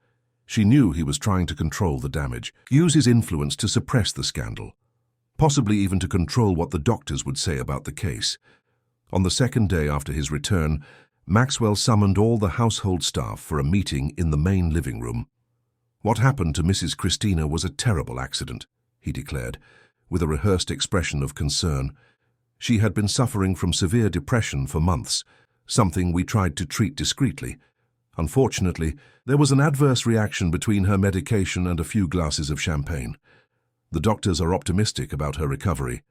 She knew he was trying to control the damage, use his influence to suppress the scandal, possibly even to control what the doctors would say about the case. On the second day after his return, Maxwell summoned all the household staff for a meeting in the main living room. "What happened to Mrs. Christina was a terrible accident," he declared, with a rehearsed expression of concern. "She had been suffering from severe depression for months, something we tried to treat discreetly. Unfortunately, there was an adverse reaction between her medication and a few glasses of champagne. The doctors are optimistic about her recovery."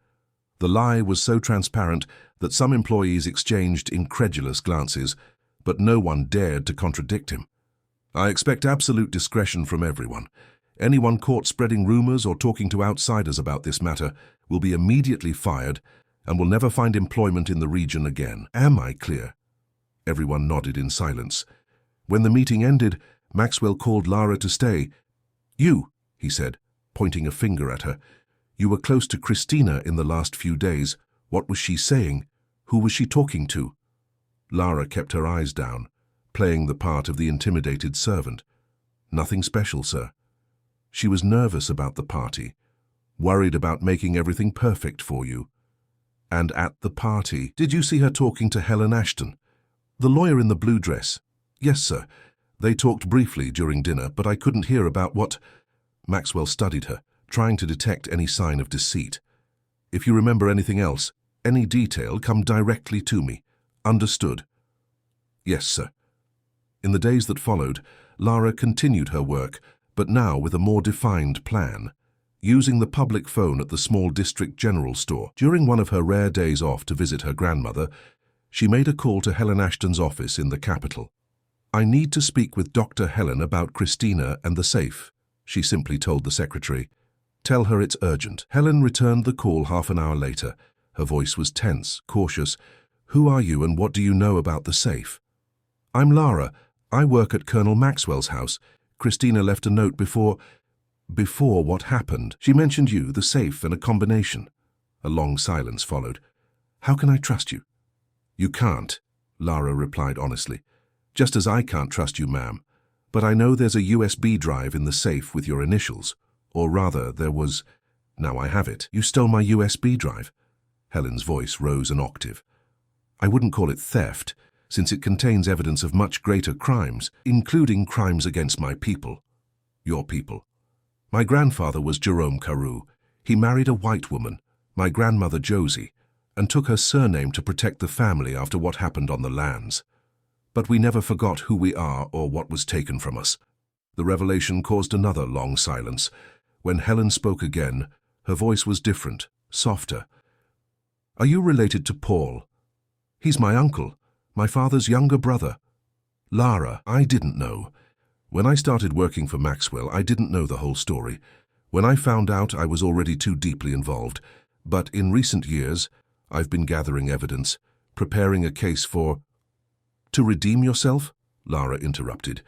The lie was so transparent that some employees exchanged incredulous glances, but no one dared to contradict him. "I expect absolute discretion from everyone. Anyone caught spreading rumors or talking to outsiders about this matter will be immediately fired and will never find employment in the region again. Am I clear?" Everyone nodded in silence. When the meeting ended, Maxwell called Lara to stay. "You," he said, pointing a finger at her, "you were close to Christina in the last few days. What was she saying? Who was she talking to?" Lara kept her eyes down, playing the part of the intimidated servant. Nothing special, sir. She was nervous about the party, worried about making everything perfect for you. And at the party, did you see her talking to Helen Ashton? The lawyer in the blue dress? Yes, sir. They talked briefly during dinner, but I couldn't hear about what... Maxwell studied her, trying to detect any sign of deceit. If you remember anything else, any detail, come directly to me. Understood? Yes, sir. In the days that followed, Lara continued her work, but now with a more defined plan, using the public phone at the small district general store. During one of her rare days off to visit her grandmother, she made a call to Helen Ashton's office in the capital. I need to speak with Dr. Helen about Christina and the safe, she simply told the secretary. Tell her it's urgent. Helen returned the call half an hour later. Her voice was tense, cautious. Who are you and what do you know about the safe? I'm Lara. I work at Colonel Maxwell's house. Christina left a note before what happened. She mentioned you, the safe, and a combination. A long silence followed. How can I trust you? You can't, Lara replied honestly. Just as I can't trust you, ma'am. But I know there's a USB drive in the safe with your initials. Or rather, there was... Now I have it. You stole my USB drive. Helen's voice rose an octave. I wouldn't call it theft, since it contains evidence of much greater crimes, including crimes against my people. Your people. My grandfather was Jerome Carew. He married a white woman, my grandmother Josie, and took her surname to protect the family after what happened on the lands. But we never forgot who we are or what was taken from us. The revelation caused another long silence. When Helen spoke again, her voice was different, softer. Are you related to Paul? He's my uncle, my father's younger brother. Lara, I didn't know. When I started working for Maxwell, I didn't know the whole story. When I found out, I was already too deeply involved. But in recent years, I've been gathering evidence, preparing a case for... To redeem yourself? Lara interrupted.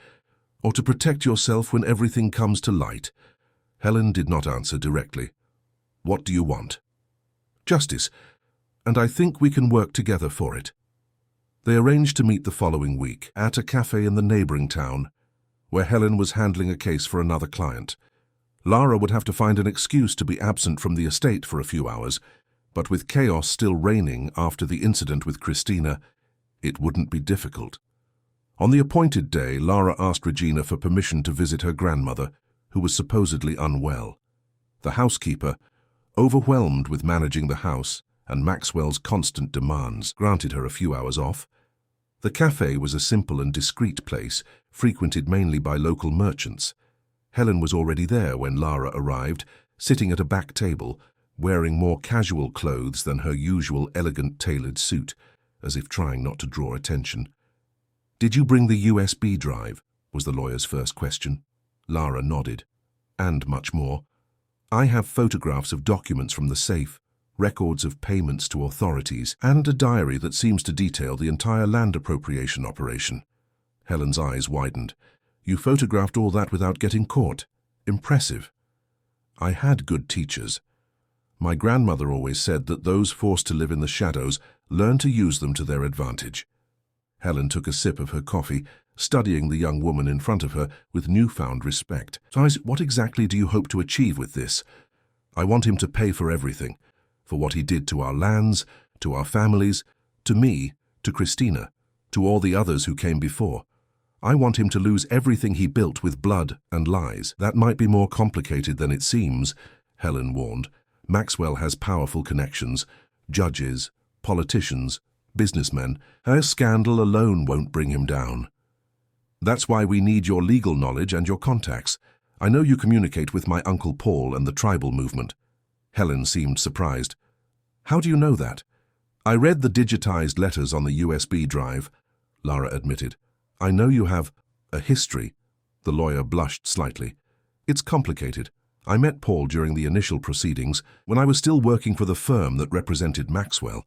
Or to protect yourself when everything comes to light? Helen did not answer directly. What do you want? Justice, and I think we can work together for it. They arranged to meet the following week at a cafe in the neighboring town, where Helen was handling a case for another client. Lara would have to find an excuse to be absent from the estate for a few hours, but with chaos still reigning after the incident with Christina, it wouldn't be difficult. On the appointed day, Lara asked Regina for permission to visit her grandmother, who was supposedly unwell. The housekeeper, overwhelmed with managing the house and Maxwell's constant demands, granted her a few hours off. The cafe was a simple and discreet place, frequented mainly by local merchants. Helen was already there when Lara arrived, sitting at a back table, wearing more casual clothes than her usual elegant tailored suit, as if trying not to draw attention. Did you bring the USB drive? Was the lawyer's first question. Lara nodded. And much more. I have photographs of documents from the safe, records of payments to authorities, and a diary that seems to detail the entire land appropriation operation. Helen's eyes widened. You photographed all that without getting caught. Impressive. I had good teachers. My grandmother always said that those forced to live in the shadows learn to use them to their advantage. Helen took a sip of her coffee, studying the young woman in front of her with newfound respect. So what exactly do you hope to achieve with this? I want him to pay for everything, for what he did to our lands, to our families, to me, to Christina, to all the others who came before. I want him to lose everything he built with blood and lies. That might be more complicated than it seems, Helen warned. Maxwell has powerful connections, judges, politicians, businessmen. Her scandal alone won't bring him down. That's why we need your legal knowledge and your contacts. I know you communicate with my Uncle Paul and the tribal movement. Helen seemed surprised. How do you know that? I read the digitized letters on the USB drive, Lara admitted. I know you have a history. The lawyer blushed slightly. It's complicated. I met Paul during the initial proceedings when I was still working for the firm that represented Maxwell.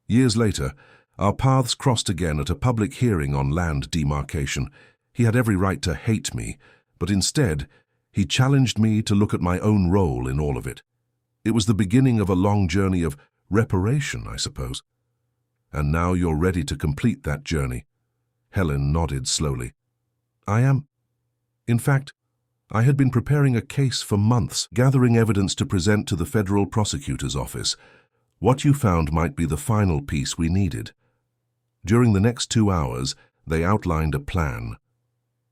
Years later, our paths crossed again at a public hearing on land demarcation. He had every right to hate me, but instead, he challenged me to look at my own role in all of it. It was the beginning of a long journey of reparation, I suppose. And now you're ready to complete that journey. Helen nodded slowly. I am. In fact, I had been preparing a case for months, gathering evidence to present to the federal prosecutor's office. What you found might be the final piece we needed. During the next 2 hours, they outlined a plan.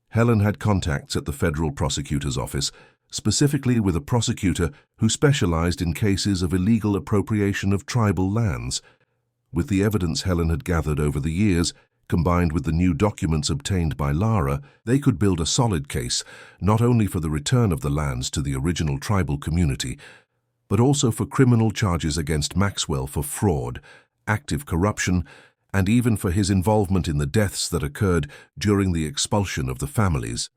Helen had contacts at the federal prosecutor's office, specifically with a prosecutor who specialized in cases of illegal appropriation of tribal lands. With the evidence Helen had gathered over the years, combined with the new documents obtained by Lara, they could build a solid case not only for the return of the lands to the original tribal community, but also for criminal charges against Maxwell for fraud, active corruption, and even for his involvement in the deaths that occurred during the expulsion of the families.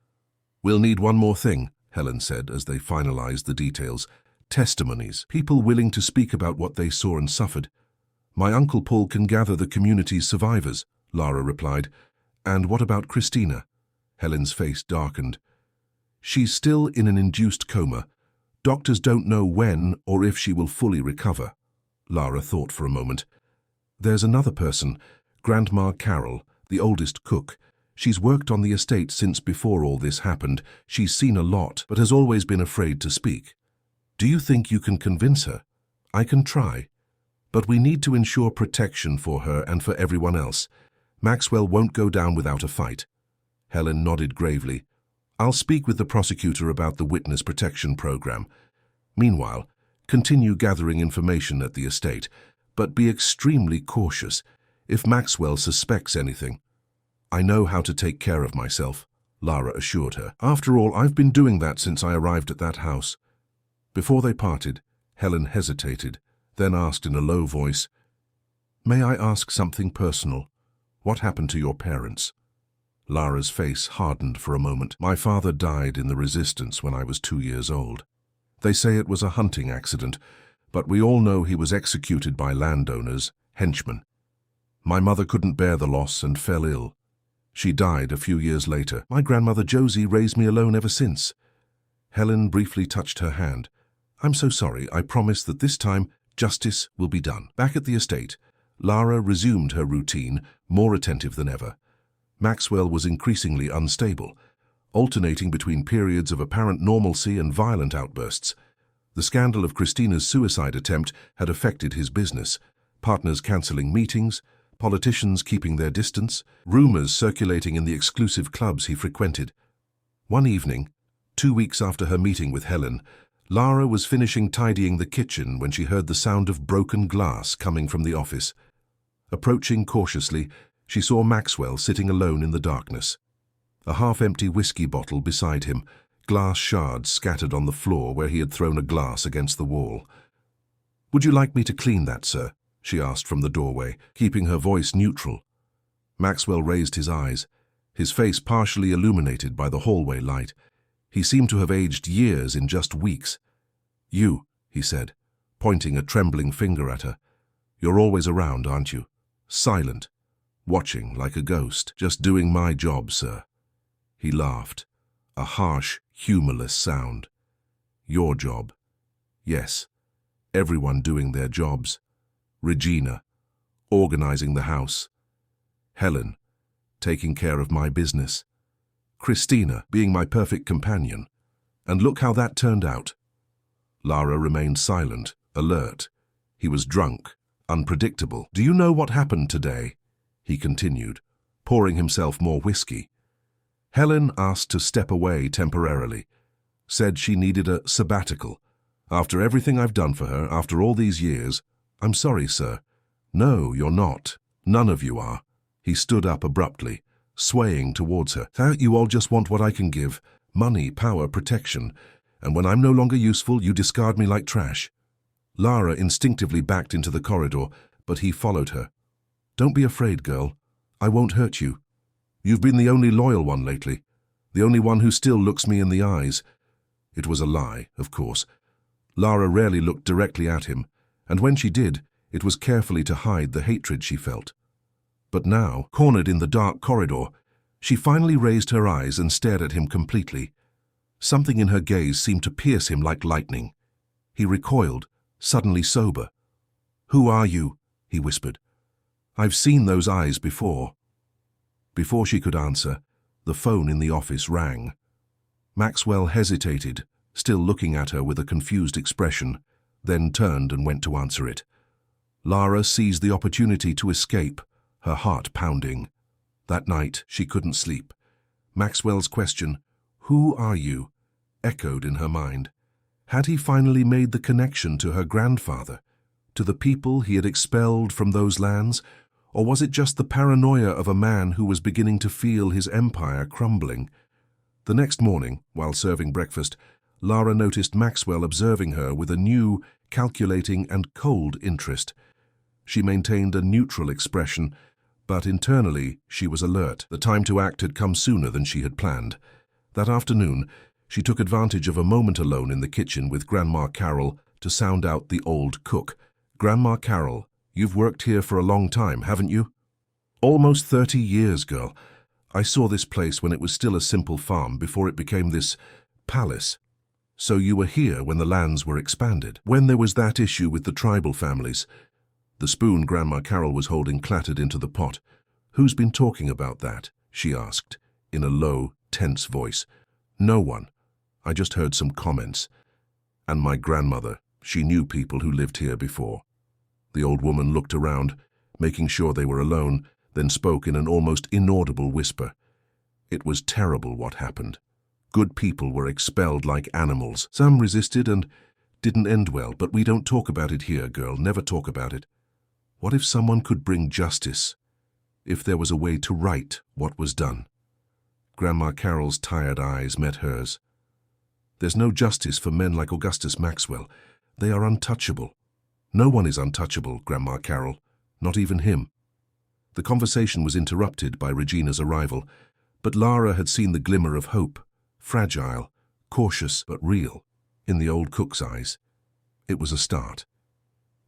We'll need one more thing, Helen said as they finalized the details. Testimonies. People willing to speak about what they saw and suffered. My Uncle Paul can gather the community's survivors, Lara replied. And what about Christina? Helen's face darkened. She's still in an induced coma. Doctors don't know when or if she will fully recover. Lara thought for a moment. There's another person, Grandma Carol, the oldest cook. She's worked on the estate since before all this happened. She's seen a lot, but has always been afraid to speak. Do you think you can convince her? I can try. But we need to ensure protection for her and for everyone else. Maxwell won't go down without a fight. Helen nodded gravely. I'll speak with the prosecutor about the witness protection program. Meanwhile, continue gathering information at the estate, but be extremely cautious if Maxwell suspects anything. I know how to take care of myself, Lara assured her. After all, I've been doing that since I arrived at that house. Before they parted, Helen hesitated, then asked in a low voice, May I ask something personal? What happened to your parents? Lara's face hardened for a moment. My father died in the resistance when I was 2 years old. They say it was a hunting accident, but we all know he was executed by landowners, henchmen. My mother couldn't bear the loss and fell ill. She died a few years later. My grandmother Josie raised me alone ever since. Helen briefly touched her hand. I'm so sorry. I promise that this time justice will be done. Back at the estate, Lara resumed her routine, more attentive than ever. Maxwell was increasingly unstable, alternating between periods of apparent normalcy and violent outbursts. The scandal of Christina's suicide attempt had affected his business, partners cancelling meetings, politicians keeping their distance, rumors circulating in the exclusive clubs he frequented. One evening, 2 weeks after her meeting with Helen, Lara was finishing tidying the kitchen when she heard the sound of broken glass coming from the office. Approaching cautiously, she saw Maxwell sitting alone in the darkness. A half-empty whiskey bottle beside him, glass shards scattered on the floor where he had thrown a glass against the wall. Would you like me to clean that, sir? She asked from the doorway, keeping her voice neutral. Maxwell raised his eyes, his face partially illuminated by the hallway light. He seemed to have aged years in just weeks. You, he said, pointing a trembling finger at her. You're always around, aren't you? Silent, watching like a ghost. Just doing my job, sir. He laughed, a harsh, humorless sound. Your job. Yes, everyone doing their jobs. Regina, organizing the house. Helen, taking care of my business. Christina, being my perfect companion. And look how that turned out. Lara remained silent, alert. He was drunk, unpredictable. Do you know what happened today? He continued, pouring himself more whiskey. Helen asked to step away temporarily. Said she needed a sabbatical. After everything I've done for her, after all these years, I'm sorry, sir. No, you're not. None of you are. He stood up abruptly, swaying towards her. You all just want what I can give. Money, power, protection. And when I'm no longer useful, you discard me like trash. Lara instinctively backed into the corridor, but he followed her. Don't be afraid, girl. I won't hurt you. You've been the only loyal one lately. The only one who still looks me in the eyes. It was a lie, of course. Lara rarely looked directly at him, and when she did, it was carefully to hide the hatred she felt. But now, cornered in the dark corridor, she finally raised her eyes and stared at him completely. Something in her gaze seemed to pierce him like lightning. He recoiled, suddenly sober. Who are you? He whispered. I've seen those eyes before. Before she could answer, the phone in the office rang. Maxwell hesitated, still looking at her with a confused expression, then turned and went to answer it. Lara seized the opportunity to escape, her heart pounding. That night, she couldn't sleep. Maxwell's question, "Who are you?" echoed in her mind. Had he finally made the connection to her grandfather, to the people he had expelled from those lands, or was it just the paranoia of a man who was beginning to feel his empire crumbling? The next morning, while serving breakfast, Lara noticed Maxwell observing her with a new, calculating and cold interest. She maintained a neutral expression, but internally she was alert. The time to act had come sooner than she had planned. That afternoon, she took advantage of a moment alone in the kitchen with Grandma Carol to sound out the old cook. "Grandma Carol, you've worked here for a long time, haven't you?" "Almost 30 years, girl. I saw this place when it was still a simple farm before it became this palace." "So you were here when the lands were expanded, when there was that issue with the tribal families?" The spoon Grandma Carol was holding clattered into the pot. "Who's been talking about that?" she asked, in a low, tense voice. "No one. I just heard some comments. And my grandmother, she knew people who lived here before." The old woman looked around, making sure they were alone, then spoke in an almost inaudible whisper. "It was terrible what happened. Good people were expelled like animals. Some resisted and didn't end well, but we don't talk about it here, girl, never talk about it. What if someone could bring justice? If there was a way to right what was done?" Grandma Carol's tired eyes met hers. "There's no justice for men like Augustus Maxwell. They are untouchable." "No one is untouchable, Grandma Carol, not even him." The conversation was interrupted by Regina's arrival, but Lara had seen the glimmer of hope, fragile, cautious but real, in the old cook's eyes. It was a start.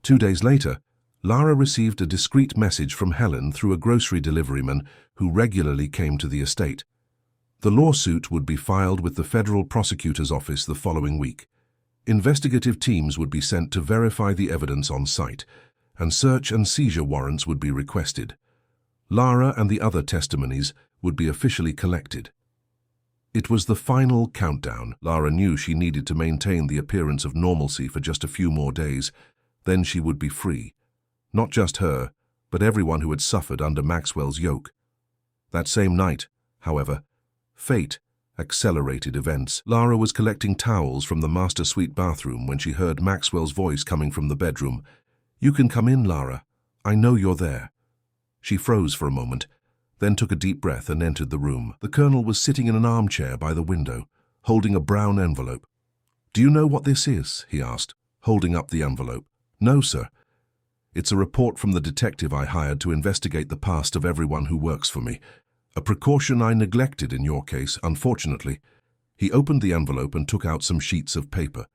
2 days later, Lara received a discreet message from Helen through a grocery deliveryman who regularly came to the estate. The lawsuit would be filed with the federal prosecutor's office the following week. Investigative teams would be sent to verify the evidence on site, and search and seizure warrants would be requested. Lara and the other testimonies would be officially collected. It was the final countdown. Lara knew she needed to maintain the appearance of normalcy for just a few more days. Then she would be free. Not just her, but everyone who had suffered under Maxwell's yoke. That same night, however, fate accelerated events. Lara was collecting towels from the master suite bathroom when she heard Maxwell's voice coming from the bedroom. "You can come in, Lara. I know you're there." She froze for a moment, then took a deep breath and entered the room. The colonel was sitting in an armchair by the window, holding a brown envelope. "Do you know what this is?" he asked, holding up the envelope. "No, sir. It's a report from the detective I hired to investigate the past of everyone who works for me. A precaution I neglected in your case, unfortunately." He opened the envelope and took out some sheets of paper.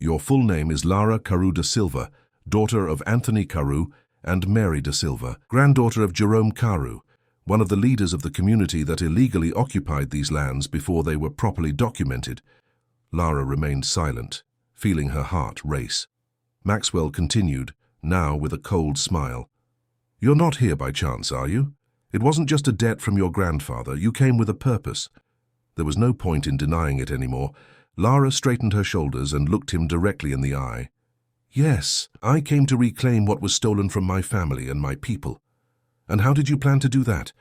"Your full name is Lara Carew da Silva, daughter of Anthony Carew and Mary da Silva, granddaughter of Jerome Carew, one of the leaders of the community that illegally occupied these lands before they were properly documented." Lara remained silent, feeling her heart race. Maxwell continued, now with a cold smile. "You're not here by chance, are you? It wasn't just a debt from your grandfather. You came with a purpose." There was no point in denying it anymore. Lara straightened her shoulders and looked him directly in the eye. "Yes, I came to reclaim what was stolen from my family and my people." "And how did you plan to do that?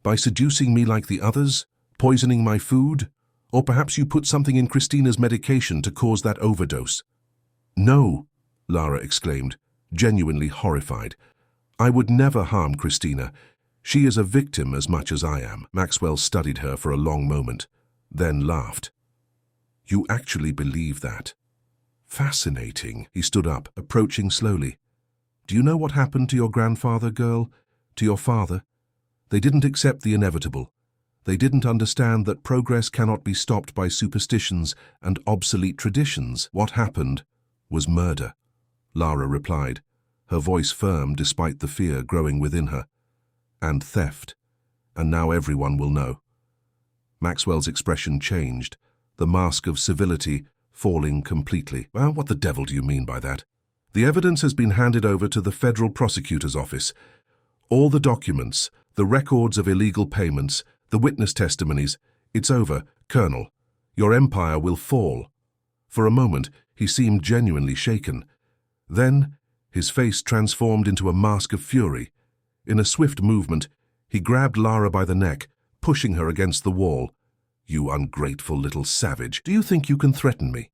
By seducing me like the others? Poisoning my food? Or perhaps you put something in Christina's medication to cause that overdose?" "No," Lara exclaimed, genuinely horrified. "I would never harm Christina. She is a victim as much as I am." Maxwell studied her for a long moment, then laughed. "You actually believe that? Fascinating." He stood up, approaching slowly. "Do you know what happened to your grandfather, girl? To your father? They didn't accept the inevitable. They didn't understand that progress cannot be stopped by superstitions and obsolete traditions. What happened was murder." Lara replied, her voice firm despite the fear growing within her. "And theft. And now everyone will know." Maxwell's expression changed, the mask of civility falling completely. "Well, what the devil do you mean by that? The evidence has been handed over to the federal prosecutor's office. All the documents, The records of illegal payments, the witness testimonies. It's over, Colonel. Your empire will fall. For a moment, he seemed genuinely shaken. Then, his face transformed into a mask of fury. In a swift movement, he grabbed Lara by the neck, pushing her against the wall. You ungrateful little savage. Do you think you can threaten me?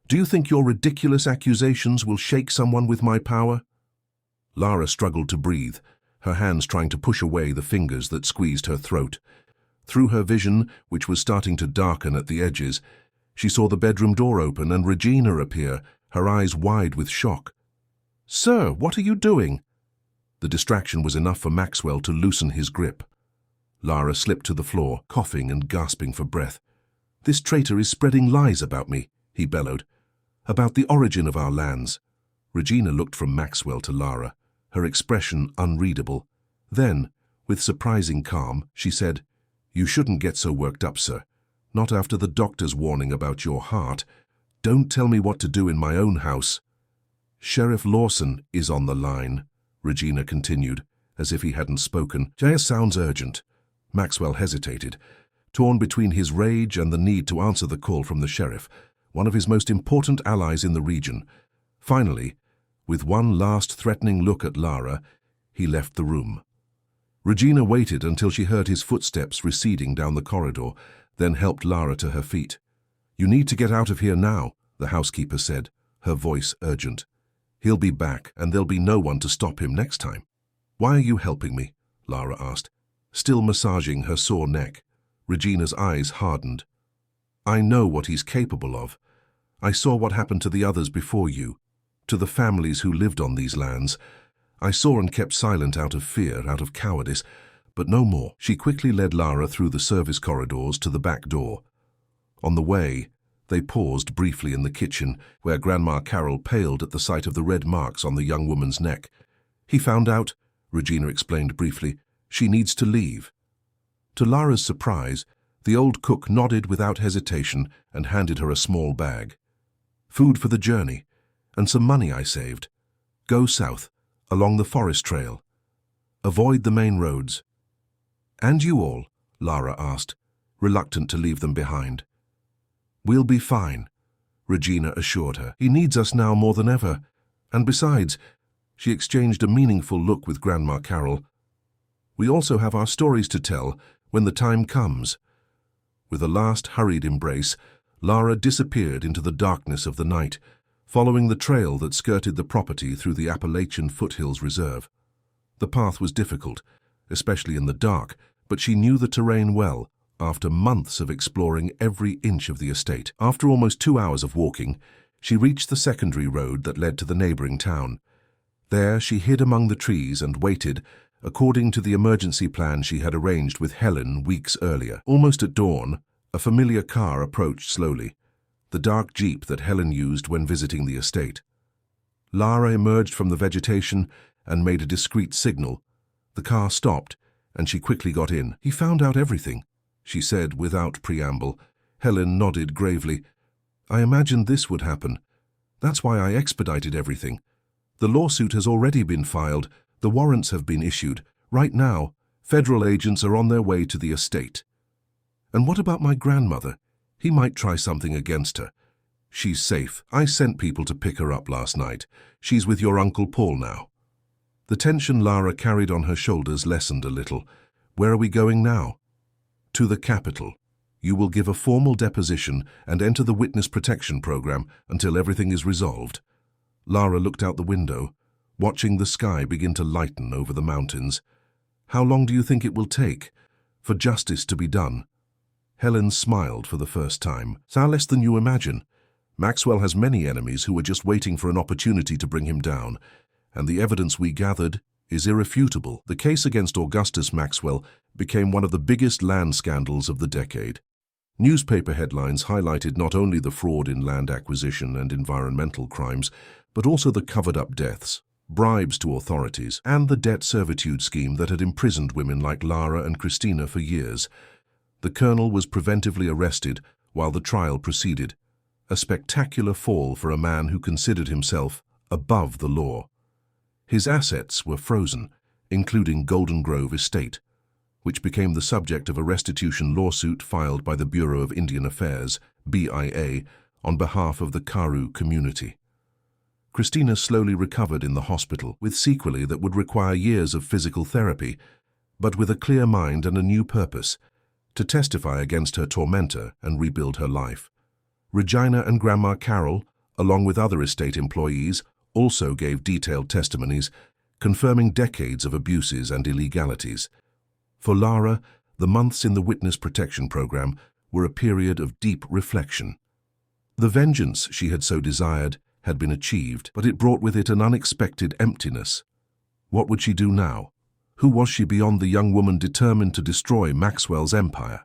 Do you think your ridiculous accusations will shake someone with my power? Lara struggled to breathe, her hands trying to push away the fingers that squeezed her throat. Through her vision, which was starting to darken at the edges, she saw the bedroom door open and Regina appear, her eyes wide with shock. "Sir, what are you doing?" The distraction was enough for Maxwell to loosen his grip. Lara slipped to the floor, coughing and gasping for breath. "This traitor is spreading lies about me," he bellowed. "About the origin of our lands." Regina looked from Maxwell to Lara, her expression unreadable. Then, with surprising calm, she said, "You shouldn't get so worked up, sir. Not after the doctor's warning about your heart. Don't tell me what to do in my own house." "Sheriff Lawson is on the line," Regina continued, as if he hadn't spoken. "Just sounds urgent." Maxwell hesitated, torn between his rage and the need to answer the call from the sheriff, one of his most important allies in the region. Finally, with one last threatening look at Lara, he left the room. Regina waited until she heard his footsteps receding down the corridor, then helped Lara to her feet. "You need to get out of here now," the housekeeper said, her voice urgent. "He'll be back, and there'll be no one to stop him next time." "Why are you helping me?" Lara asked, still massaging her sore neck. Regina's eyes hardened. "I know what he's capable of. I saw what happened to the others before you, to the families who lived on these lands. I saw and kept silent out of fear, out of cowardice, but no more." She quickly led Lara through the service corridors to the back door. On the way, they paused briefly in the kitchen, where Grandma Carol paled at the sight of the red marks on the young woman's neck. "He found out," Regina explained briefly. "She needs to leave." To Lara's surprise, the old cook nodded without hesitation and handed her a small bag. "Food for the journey, and some money I saved. Go south, along the forest trail. Avoid the main roads." "And you all?" Lara asked, reluctant to leave them behind. "We'll be fine," Regina assured her. "He needs us now more than ever. And besides," she exchanged a meaningful look with Grandma Carol, "we also have our stories to tell when the time comes." With a last hurried embrace, Lara disappeared into the darkness of the night, following the trail that skirted the property through the Appalachian Foothills Reserve. The path was difficult, especially in the dark, but she knew the terrain well, after months of exploring every inch of the estate. After almost 2 hours of walking, she reached the secondary road that led to the neighboring town. There she hid among the trees and waited, according to the emergency plan she had arranged with Helen weeks earlier. Almost at dawn, a familiar car approached slowly, the dark jeep that Helen used when visiting the estate. Lara emerged from the vegetation and made a discreet signal. The car stopped, and she quickly got in. "He found out everything," she said without preamble. Helen nodded gravely. "I imagined this would happen. That's why I expedited everything. The lawsuit has already been filed. The warrants have been issued. Right now, federal agents are on their way to the estate." "And what about my grandmother? He might try something against her." "She's safe. I sent people to pick her up last night. She's with your Uncle Paul now." The tension Lara carried on her shoulders lessened a little. "Where are we going now?" "To the capital. You will give a formal deposition and enter the witness protection program until everything is resolved." Lara looked out the window, watching the sky begin to lighten over the mountains. "How long do you think it will take for justice to be done?" Helen smiled for the first time. "Far less than you imagine. Maxwell has many enemies who are just waiting for an opportunity to bring him down, and the evidence we gathered is irrefutable." The case against Augustus Maxwell became one of the biggest land scandals of the decade. Newspaper headlines highlighted not only the fraud in land acquisition and environmental crimes, but also the covered-up deaths, bribes to authorities, and the debt servitude scheme that had imprisoned women like Lara and Christina for years. The colonel was preventively arrested while the trial proceeded, a spectacular fall for a man who considered himself above the law. His assets were frozen, including Golden Grove Estate, which became the subject of a restitution lawsuit filed by the Bureau of Indian Affairs, BIA, on behalf of the Karu community. Christina slowly recovered in the hospital, with sequelae that would require years of physical therapy, but with a clear mind and a new purpose, to testify against her tormentor and rebuild her life. Regina and Grandma Carol, along with other estate employees, also gave detailed testimonies, confirming decades of abuses and illegalities. For Lara, the months in the Witness Protection Program were a period of deep reflection. The vengeance she had so desired had been achieved, but it brought with it an unexpected emptiness. What would she do now? Who was she beyond the young woman determined to destroy Maxwell's empire?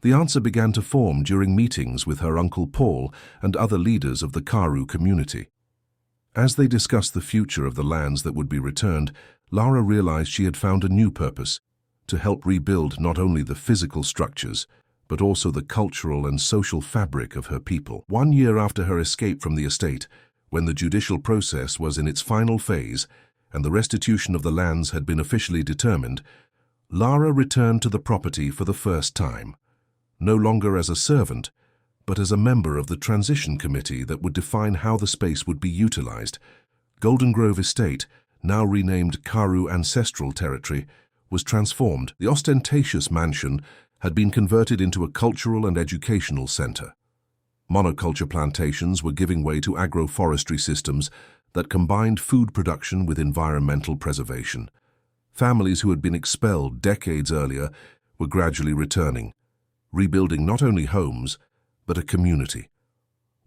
The answer began to form during meetings with her Uncle Paul and other leaders of the Karu community. As they discussed the future of the lands that would be returned, Lara realized she had found a new purpose, to help rebuild not only the physical structures, but also the cultural and social fabric of her people. 1 year after her escape from the estate, when the judicial process was in its final phase and the restitution of the lands had been officially determined, Lara returned to the property for the first time, no longer as a servant, but as a member of the transition committee that would define how the space would be utilized. Golden Grove Estate, now renamed Karu Ancestral Territory, was transformed. The ostentatious mansion had been converted into a cultural and educational center. Monoculture plantations were giving way to agroforestry systems that combined food production with environmental preservation. Families who had been expelled decades earlier were gradually returning, rebuilding not only homes, but a community.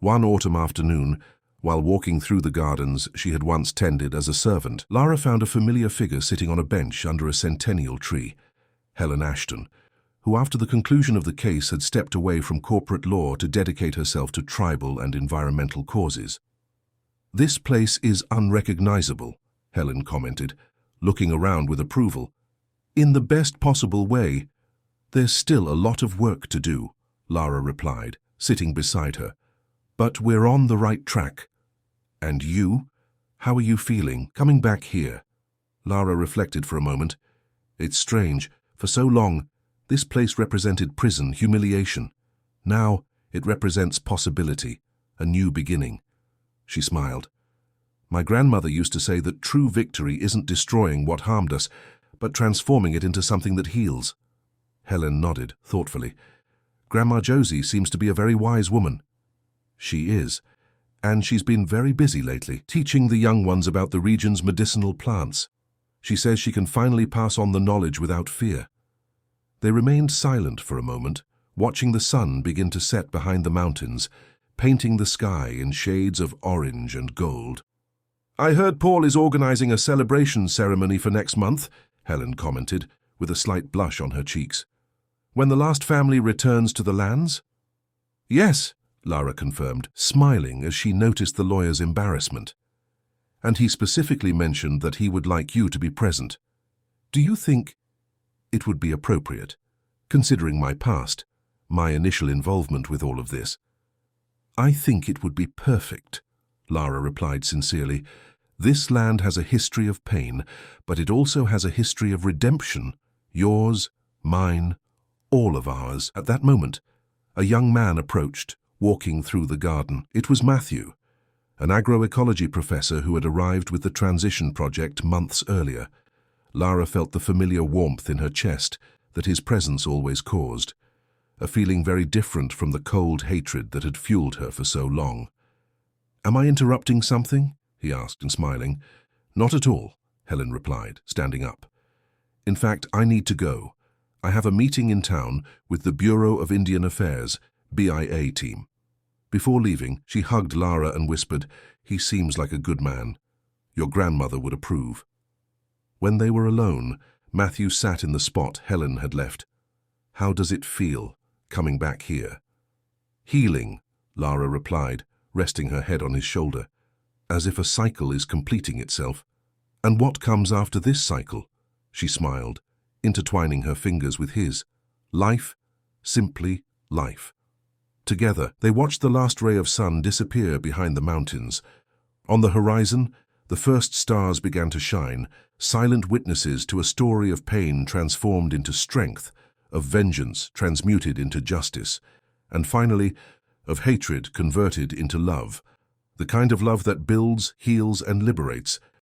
One autumn afternoon, while walking through the gardens she had once tended as a servant, Lara found a familiar figure sitting on a bench under a centennial tree, Helen Ashton, who after the conclusion of the case had stepped away from corporate law to dedicate herself to tribal and environmental causes. "This place is unrecognizable," Helen commented, looking around with approval. "In the best possible way. There's still a lot of work to do," Lara replied, sitting beside her. "But we're on the right track. And you? How are you feeling coming back here?" Lara reflected for a moment. It's strange. For so long, this place represented prison, humiliation. Now it represents possibility, a new beginning. She smiled. "My grandmother used to say that true victory isn't destroying what harmed us, but transforming it into something that heals." Helen nodded thoughtfully. "Grandma Josie seems to be a very wise woman." "She is, and she's been very busy lately, teaching the young ones about the region's medicinal plants. She says she can finally pass on the knowledge without fear." They remained silent for a moment, watching the sun begin to set behind the mountains, painting the sky in shades of orange and gold. "I heard Paul is organizing a celebration ceremony for next month," Helen commented, with a slight blush on her cheeks. "When the last family returns to the lands?" "Yes," Lara confirmed, smiling as she noticed the lawyer's embarrassment. "And he specifically mentioned that he would like you to be present. Do you think it would be appropriate, considering my past, my initial involvement with all of this?" "I think it would be perfect," Lara replied sincerely. "This land has a history of pain, but it also has a history of redemption. Yours, mine, all of ours." At that moment, a young man approached, walking through the garden. It was Matthew, an agroecology professor who had arrived with the transition project months earlier. Lara felt the familiar warmth in her chest that his presence always caused, a feeling very different from the cold hatred that had fueled her for so long. "Am I interrupting something?" he asked, and smiling. "Not at all," Helen replied, standing up. "In fact, I need to go. I have a meeting in town with the Bureau of Indian Affairs, BIA team." Before leaving, she hugged Lara and whispered, "He seems like a good man. Your grandmother would approve." When they were alone, Matthew sat in the spot Helen had left. "How does it feel, coming back here?" "Healing," Lara replied, resting her head on his shoulder, "as if a cycle is completing itself." "And what comes after this cycle?" She smiled, intertwining her fingers with his. "Life, simply life." Together, they watched the last ray of sun disappear behind the mountains. On the horizon, The first stars began to shine, silent witnesses to a story of pain transformed into strength, of vengeance transmuted into justice, and finally, of hatred converted into love, the kind of love that builds, heals, and liberates,